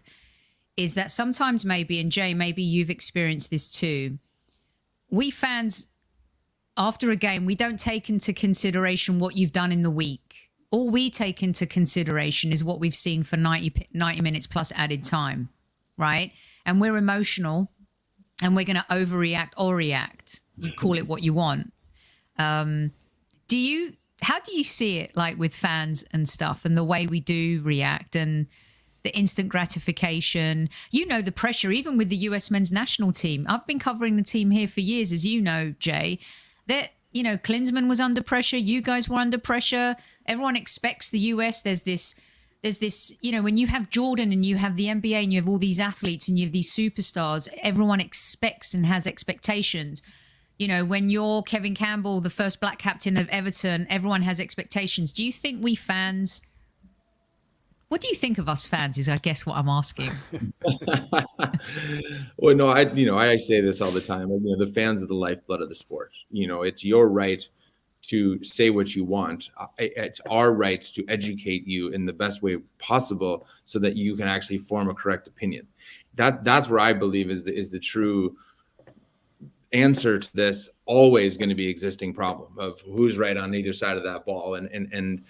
is that sometimes maybe, and Jay, maybe you've experienced this too, we fans, after a game, we don't take into consideration what you've done in the week. All we take into consideration is what we've seen for 90 minutes plus added time, right? And we're emotional, and we're going to overreact or react. You call it what you want. How do you see it, like with fans and stuff, and the way we do react and the instant gratification? The pressure, even with the US men's national team. I've been covering the team here for years, as you know, Jay. That, Klinsmann was under pressure. You guys were under pressure. Everyone expects the US. There's this, when you have Jordan and you have the NBA and you have all these athletes and you have these superstars, everyone expects and has expectations. When you're Kevin Campbell, the first black captain of Everton, everyone has expectations. Do you think we fans, what do you think of us fans is, I guess, what I'm asking. Well, no, I say this all the time. The fans are the lifeblood of the sport. It's your right to say what you want. It's our right to educate you in the best way possible so that you can actually form a correct opinion. That's where I believe is the true answer to this always going to be existing problem of who's right on either side of that ball. And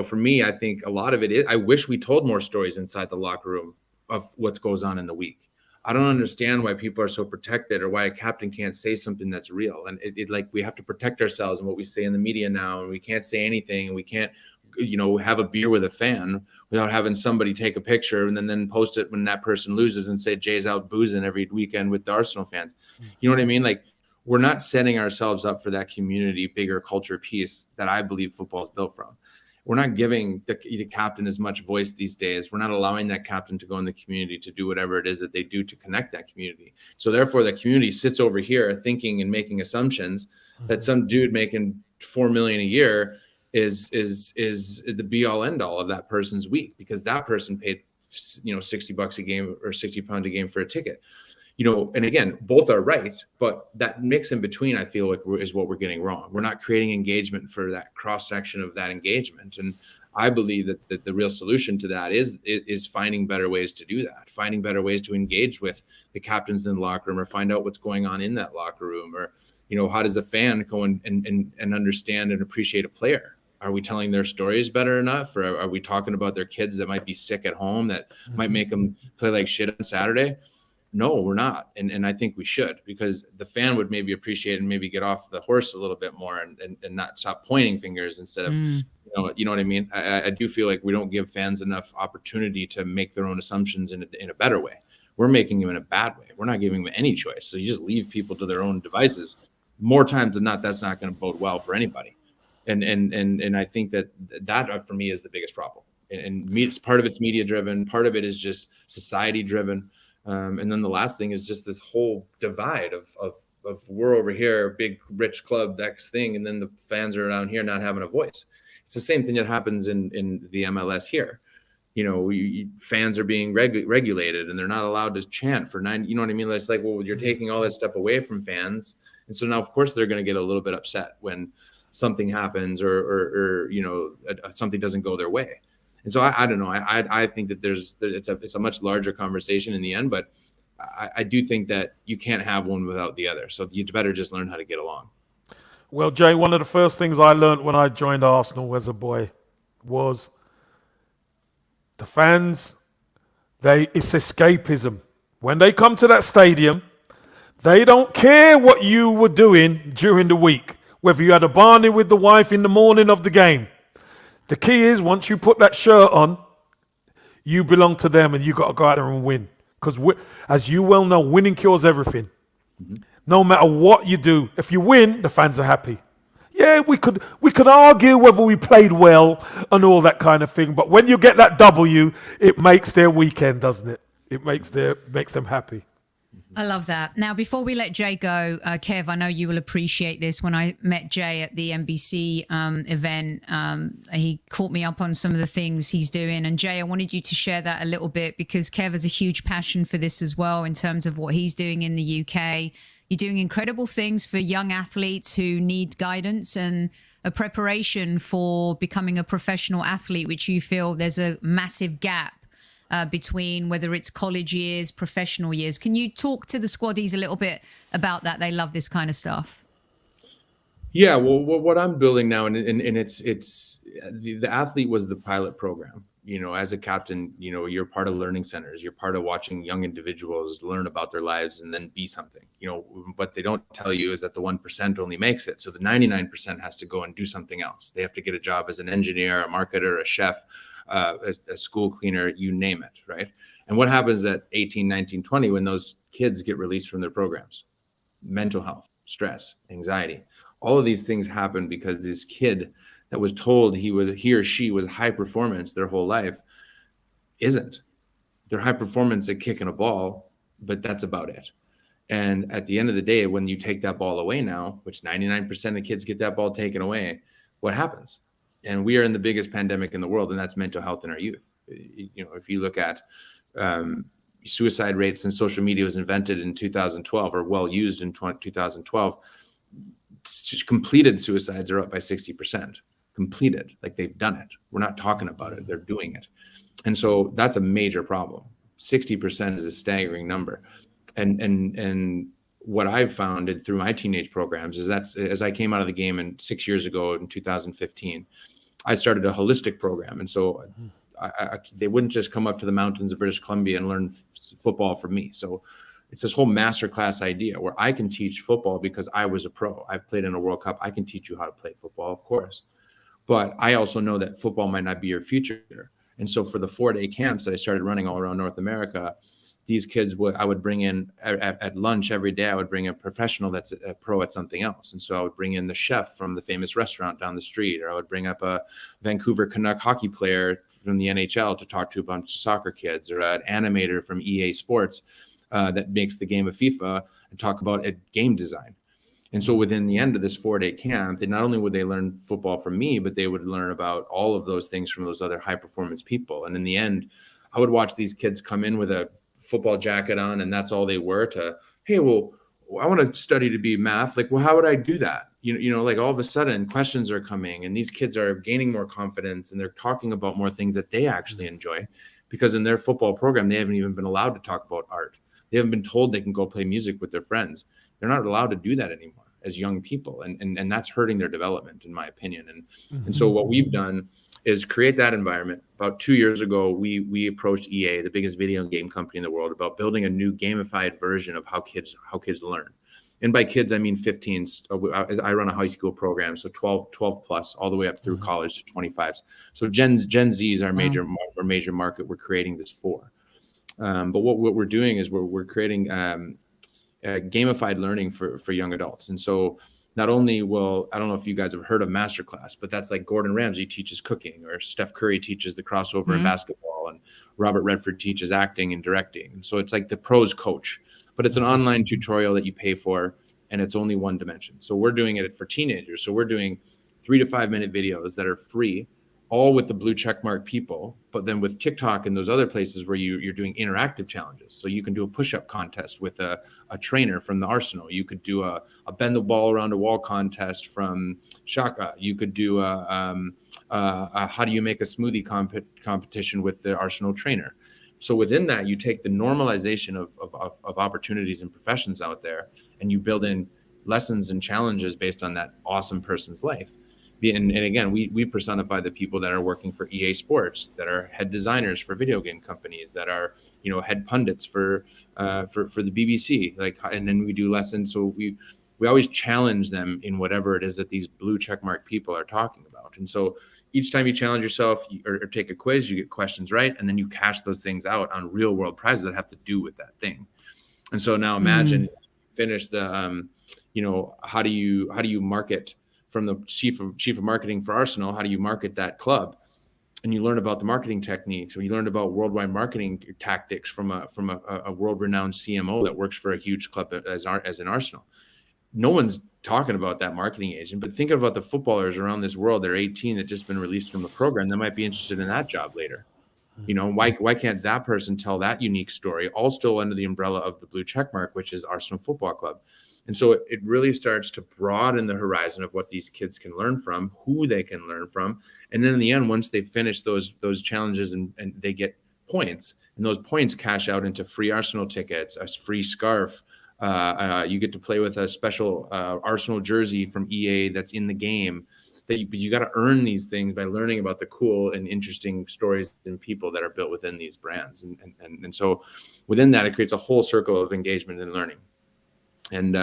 for me, I think a lot of it is, I wish we told more stories inside the locker room of what goes on in the week. I don't understand why people are so protected, or why a captain can't say something that's real. And it like, we have to protect ourselves and what we say in the media now, and we can't say anything, and we can't have a beer with a fan without having somebody take a picture and then post it when that person loses and say Jay's out boozing every weekend with the Arsenal fans. You know what I mean? Like, we're not setting ourselves up for that community, bigger culture piece that I believe football is built from. We're not giving the captain as much voice these days. We're not allowing that captain to go in the community to do whatever it is that they do to connect that community. So therefore, the community sits over here thinking and making assumptions that some dude making $4 million a year is the be all end all of that person's week, because that person paid $60 a game or £60 a game for a ticket. And again, both are right, but that mix in between, I feel like, is what we're getting wrong. We're not creating engagement for that cross section of that engagement. And I believe that the real solution to that is finding better ways to do that, finding better ways to engage with the captains in the locker room, or find out what's going on in that locker room, or, how does a fan go and understand and appreciate a player? Are we telling their stories better enough? Or are we talking about their kids that might be sick at home that might make them play like shit on Saturday? No, we're not. And I think we should, because the fan would maybe appreciate and maybe get off the horse a little bit more and not stop pointing fingers instead of, you know what I mean? I do feel like we don't give fans enough opportunity to make their own assumptions in a better way. We're making them in a bad way. We're not giving them any choice. So you just leave people to their own devices. More times than not, that's not going to bode well for anybody. And I think that for me is the biggest problem. And it's part of it's media driven. Part of it is just society driven. And then the last thing is just this whole divide of we're over here, big rich club, next thing, and then the fans are around here not having a voice. It's the same thing that happens in the MLS here. Fans are being regulated, and they're not allowed to chant for 9. You know what I mean? It's like, well, you're taking all that stuff away from fans, and so now, of course, they're going to get a little bit upset when something happens or something doesn't go their way. And so I don't know. I think that it's a much larger conversation in the end, but I do think that you can't have one without the other. So you'd better just learn how to get along. Well, Jay, one of the first things I learned when I joined Arsenal as a boy was the fans, it's escapism. When they come to that stadium, they don't care what you were doing during the week, whether you had a barney with the wife in the morning of the game. The key is, once you put that shirt on, you belong to them, and you got to go out there and win. Because as you well know, winning cures everything. Mm-hmm. No matter what you do, if you win, the fans are happy. Yeah, we could argue whether we played well and all that kind of thing, but when you get that W, it makes their weekend, doesn't it? It makes them happy. I love that. Now, before we let Jay go, Kev, I know you will appreciate this. When I met Jay at the NBC event, he caught me up on some of the things he's doing. And Jay, I wanted you to share that a little bit, because Kev has a huge passion for this as well in terms of what he's doing in the UK. You're doing incredible things for young athletes who need guidance and a preparation for becoming a professional athlete, which you feel there's a massive gap between whether it's college years, professional years. Can you talk to the squaddies a little bit about that? They love this kind of stuff. Yeah, well, what I'm building now, and it's the athlete was the pilot program. As a captain, you're part of learning centers. You're part of watching young individuals learn about their lives and then be something. What they don't tell you is that the 1% only makes it. So the 99% has to go and do something else. They have to get a job as an engineer, a marketer, a chef, a school cleaner, you name it, right? And what happens at 18, 19, 20 when those kids get released from their programs? Mental health, stress, anxiety. All of these things happen because this kid that was told he or she was high performance their whole life isn't. They're high performance at kicking a ball, but that's about it. And at the end of the day, when you take that ball away now, which 99% of kids get that ball taken away, what happens? And we are in the biggest pandemic in the world, and that's mental health in our youth. If you look at suicide rates since social media was invented in 2012, or well used in 2012, completed suicides are up by 60%. Completed, like they've done it. We're not talking about it; they're doing it, and so that's a major problem. 60% is a staggering number, and what I've found through my teenage programs is that's as I came out of the game 6 years ago in 2015. I started a holistic program. And so they wouldn't just come up to the mountains of British Columbia and learn football from me. So it's this whole masterclass idea where I can teach football because I was a pro. I've played in a World Cup. I can teach you how to play football, of course. but I also know that football might not be your future. And so for the 4-day camps that I started running all around North America, these kids I would bring in at lunch every day. I would bring a professional that's a pro at something else. And so I would bring in the chef from the famous restaurant down the street, or I would bring up a Vancouver Canuck hockey player from the NHL to talk to a bunch of soccer kids, or an animator from EA Sports that makes the game of FIFA, and talk about game design. And so within the end of this 4-day camp, not only would they learn football from me, but they would learn about all of those things from those other high performance people. And in the end, I would watch these kids come in with a football jacket on, and that's all they were, to, hey, well, I want to study to be math. Like, well, how would I do that? You know, like all of a sudden questions are coming, and these kids are gaining more confidence, and they're talking about more things that they actually enjoy, because in their football program, they haven't even been allowed to talk about art. They haven't been told they can go play music with their friends. They're not allowed to do that anymore as young people. And that's hurting their development, in my opinion. And so what we've done is create that environment. About 2 years ago, we approached EA, the biggest video game company in the world, about building a new gamified version of how kids learn. And by kids, I mean 15s. I run a high school program, so 12 plus, all the way up through college to 25s. So Gen Z is our major market we're creating this for. But what we're doing is we're creating gamified learning for young adults. And so not only I don't know if you guys have heard of Masterclass, but that's like Gordon Ramsay teaches cooking, or Steph Curry teaches the crossover in basketball, and Robert Redford teaches acting and directing. And so it's like the pros coach, but it's an online tutorial that you pay for, and it's only one dimension. So we're doing it for teenagers. So we're doing 3 to 5 minute videos that are free, all with the blue checkmark people, but then with TikTok and those other places where you're doing interactive challenges. So you can do a push-up contest with a trainer from the Arsenal. You could do a bend the ball around a wall contest from Shaka. You could do a how do you make a smoothie competition with the Arsenal trainer. So within that, you take the normalization of opportunities and professions out there, and you build in lessons and challenges based on that awesome person's life. And again, we personify the people that are working for EA Sports, that are head designers for video game companies, that are, you know, head pundits for the BBC. Like, and then we do lessons. So we always challenge them in whatever it is that these blue checkmark people are talking about. And so each time you challenge yourself or take a quiz, you get questions right, and then you cash those things out on real world prizes that have to do with that thing. And so now imagine finish the you know, how do you market from the chief of marketing for Arsenal? How do you market that club? And you learn about the marketing techniques, or you learn about worldwide marketing tactics from a world-renowned CMO that works for a huge club as an Arsenal. No one's talking about that marketing agent, but think about the footballers around this world. They're 18 that just been released from the program that might be interested in that job later. You know, why can't that person tell that unique story, all still under the umbrella of the blue checkmark, which is Arsenal Football Club? And so it really starts to broaden the horizon of what these kids can learn from, who they can learn from. And then in the end, once they finish those challenges and they get points, and those points cash out into free Arsenal tickets, a free scarf. You get to play with a special Arsenal jersey from EA that's in the game. But you got to earn these things by learning about the cool and interesting stories and people that are built within these brands. And so within that, it creates a whole circle of engagement and learning. And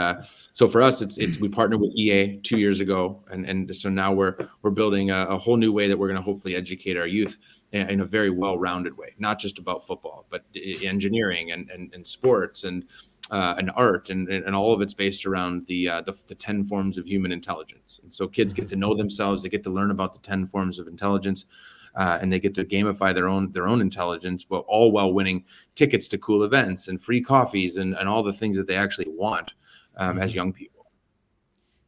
so for us, it's we partnered with EA 2 years ago, and so now we're building a whole new way that we're going to hopefully educate our youth in a very well-rounded way, not just about football, but engineering and sports and art and all of it's based around the 10 forms of human intelligence. And so kids get to know themselves, they get to learn about the 10 forms of intelligence. And they get to gamify their own intelligence, but all while winning tickets to cool events and free coffees and all the things that they actually want as young people.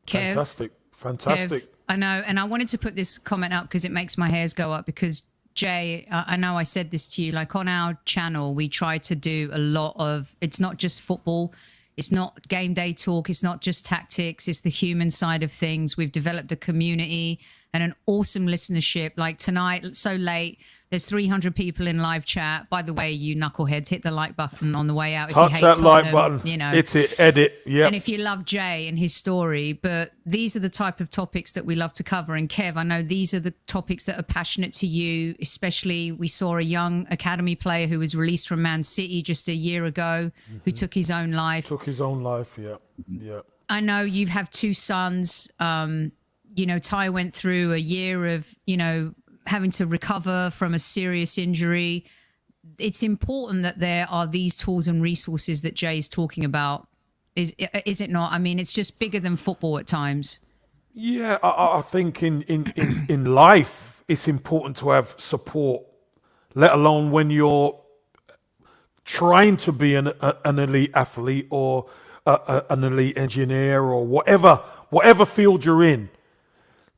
Kev, Fantastic. Kev, I know, and I wanted to put this comment up because it makes my hairs go up, because Jay, I know I said this to you, like on our channel, we try to do a lot of, it's not just football, it's not game day talk, it's not just tactics, it's the human side of things. We've developed a community and an awesome listenership. Like tonight, so late, there's 300 people in live chat. By the way, you knuckleheads, hit the like button on the way out. Touch that like button. You know, hit it, edit. Yeah. And if you love Jay and his story, but these are the type of topics that we love to cover. And Kev, I know these are the topics that are passionate to you. Especially, we saw a young academy player who was released from Man City just a year ago, who took his own life. Yeah. I know you have 2 sons. Ty went through a year of, having to recover from a serious injury. It's important that there are these tools and resources that Jay's talking about. Is it not? I mean, it's just bigger than football at times. Yeah, I think in life, it's important to have support, let alone when you're trying to be an elite athlete or an elite engineer or whatever field you're in,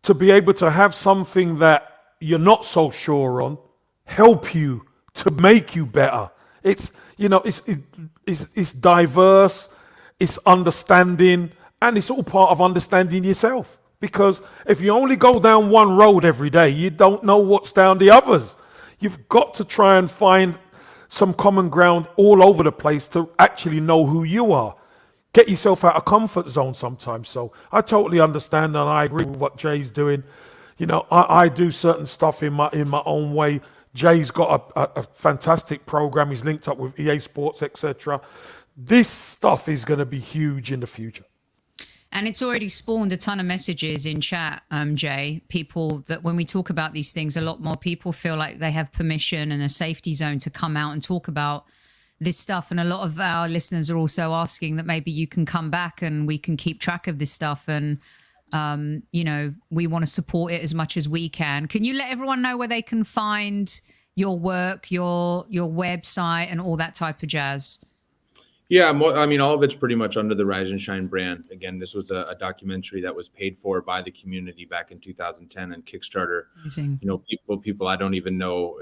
to be able to have something that you're not so sure on help you to make you better. It's it's diverse, it's understanding, and it's all part of understanding yourself. Because if you only go down one road every day, you don't know what's down the others. You've got to try and find some common ground all over the place to actually know who you are. Get yourself out of comfort zone sometimes. So I totally understand, and I agree with what Jay's doing. I do certain stuff in my own way. Jay's got a fantastic program. He's linked up with EA Sports, etc. This stuff is going to be huge in the future. And it's already spawned a ton of messages in chat, Jay. People that when we talk about these things, a lot more people feel like they have permission and a safety zone to come out and talk about this stuff. And a lot of our listeners are also asking that maybe you can come back and we can keep track of this stuff. And, we want to support it as much as we can. Can you let everyone know where they can find your work, your website and all that type of jazz? Yeah, I mean, all of it's pretty much under the Rise and Shine brand. Again, this was a documentary that was paid for by the community back in 2010 and Kickstarter. Amazing. People I don't even know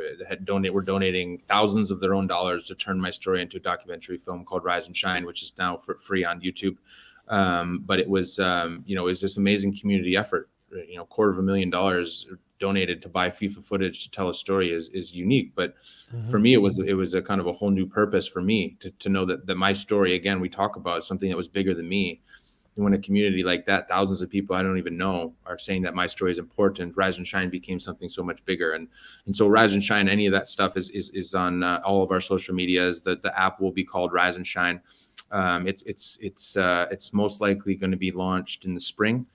were donating thousands of their own dollars to turn my story into a documentary film called Rise and Shine, which is now for free on YouTube. But it was, it was this amazing community effort. $250,000 donated to buy FIFA footage to tell a story is unique. But for me, it was a kind of a whole new purpose for me to know that my story, again, we talk about something that was bigger than me. And when a community like that, thousands of people I don't even know are saying that my story is important, Rise and Shine became something so much bigger. And so Rise and Shine, any of that stuff is on all of our social medias. The app will be called Rise and Shine. It's most likely going to be launched in the spring.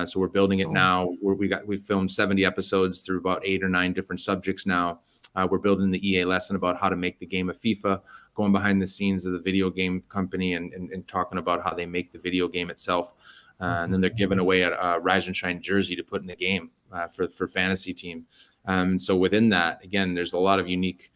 So we're building it now. We've filmed 70 episodes through about 8 or 9 different subjects now. We're building the EA lesson about how to make the game of FIFA, going behind the scenes of the video game company and talking about how they make the video game itself. And then they're giving away a Rise and Shine jersey to put in the game for fantasy team. So within that, again, there's a lot of unique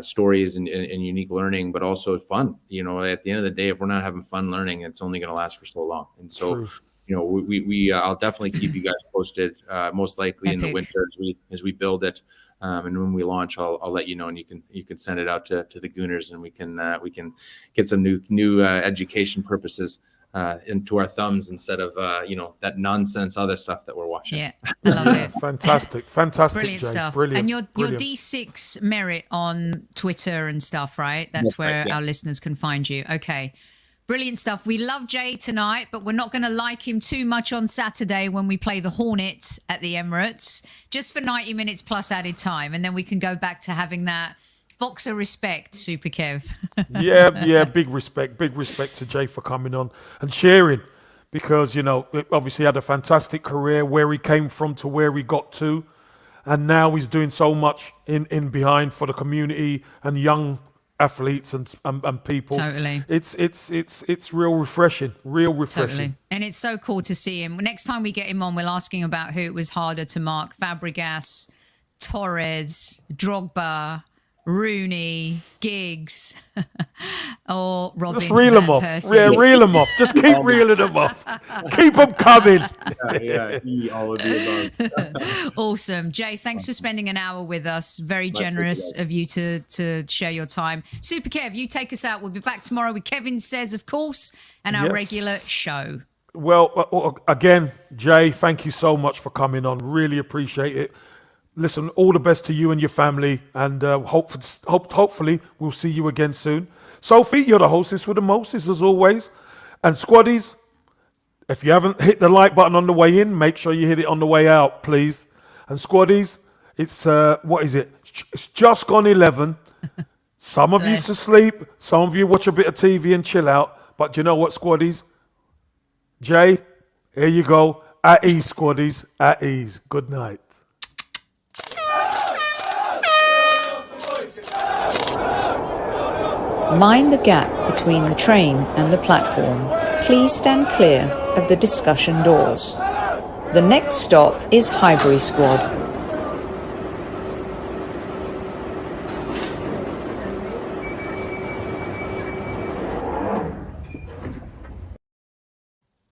stories and unique learning, but also fun. At the end of the day, if we're not having fun learning, it's only going to last for so long. And so. True. I'll definitely keep you guys posted. Most likely in the winter as we build it, and when we launch, I'll let you know, and you can send it out to the Gooners, and we can get some new education purposes into our thumbs instead of that nonsense other stuff that we're watching. Yeah, I love it. Fantastic, brilliant Jay. stuff. Brilliant, and you're brilliant. D6 Merit on Twitter and stuff, right? That's where right, yeah. our listeners can find you. Okay. Brilliant stuff. We love Jay tonight, but we're not going to like him too much on Saturday when we play the Hornets at the Emirates, just for 90 minutes plus added time. And then we can go back to having that boxer respect, Super Kev. yeah, big respect to Jay for coming on and sharing, because, obviously had a fantastic career where he came from to where he got to. And now he's doing so much in behind for the community and young athletes and people. Totally. It's real refreshing. Totally. And it's so cool to see him. Next time we get him on, we'll ask him about who it was harder to mark: Fabregas, Torres, Drogba, Rooney, Giggs, or Robin. Just reel them off. Persie. Yeah, reel them off. Just keep reeling them off. Keep them coming. All of the above. Awesome. Jay, thanks for spending an hour with us. Very generous of you to share your time. Super Kev, you take us out. We'll be back tomorrow with Kevin Says, of course, and our regular show. Well, again, Jay, thank you so much for coming on. Really appreciate it. Listen, all the best to you and your family, and hopefully we'll see you again soon. Sophie, you're the hostess with the mostest, as always. And squaddies, if you haven't hit the like button on the way in, make sure you hit it on the way out, please. And squaddies, it's, what is it? It's just gone 11. Some of you to sleep, some of you watch a bit of TV and chill out. But you know what, squaddies? Jay, here you go. At ease, squaddies. At ease. Good night. Mind the gap between the train and the platform. Please stand clear of the discussion doors. The next stop is Highbury Squad.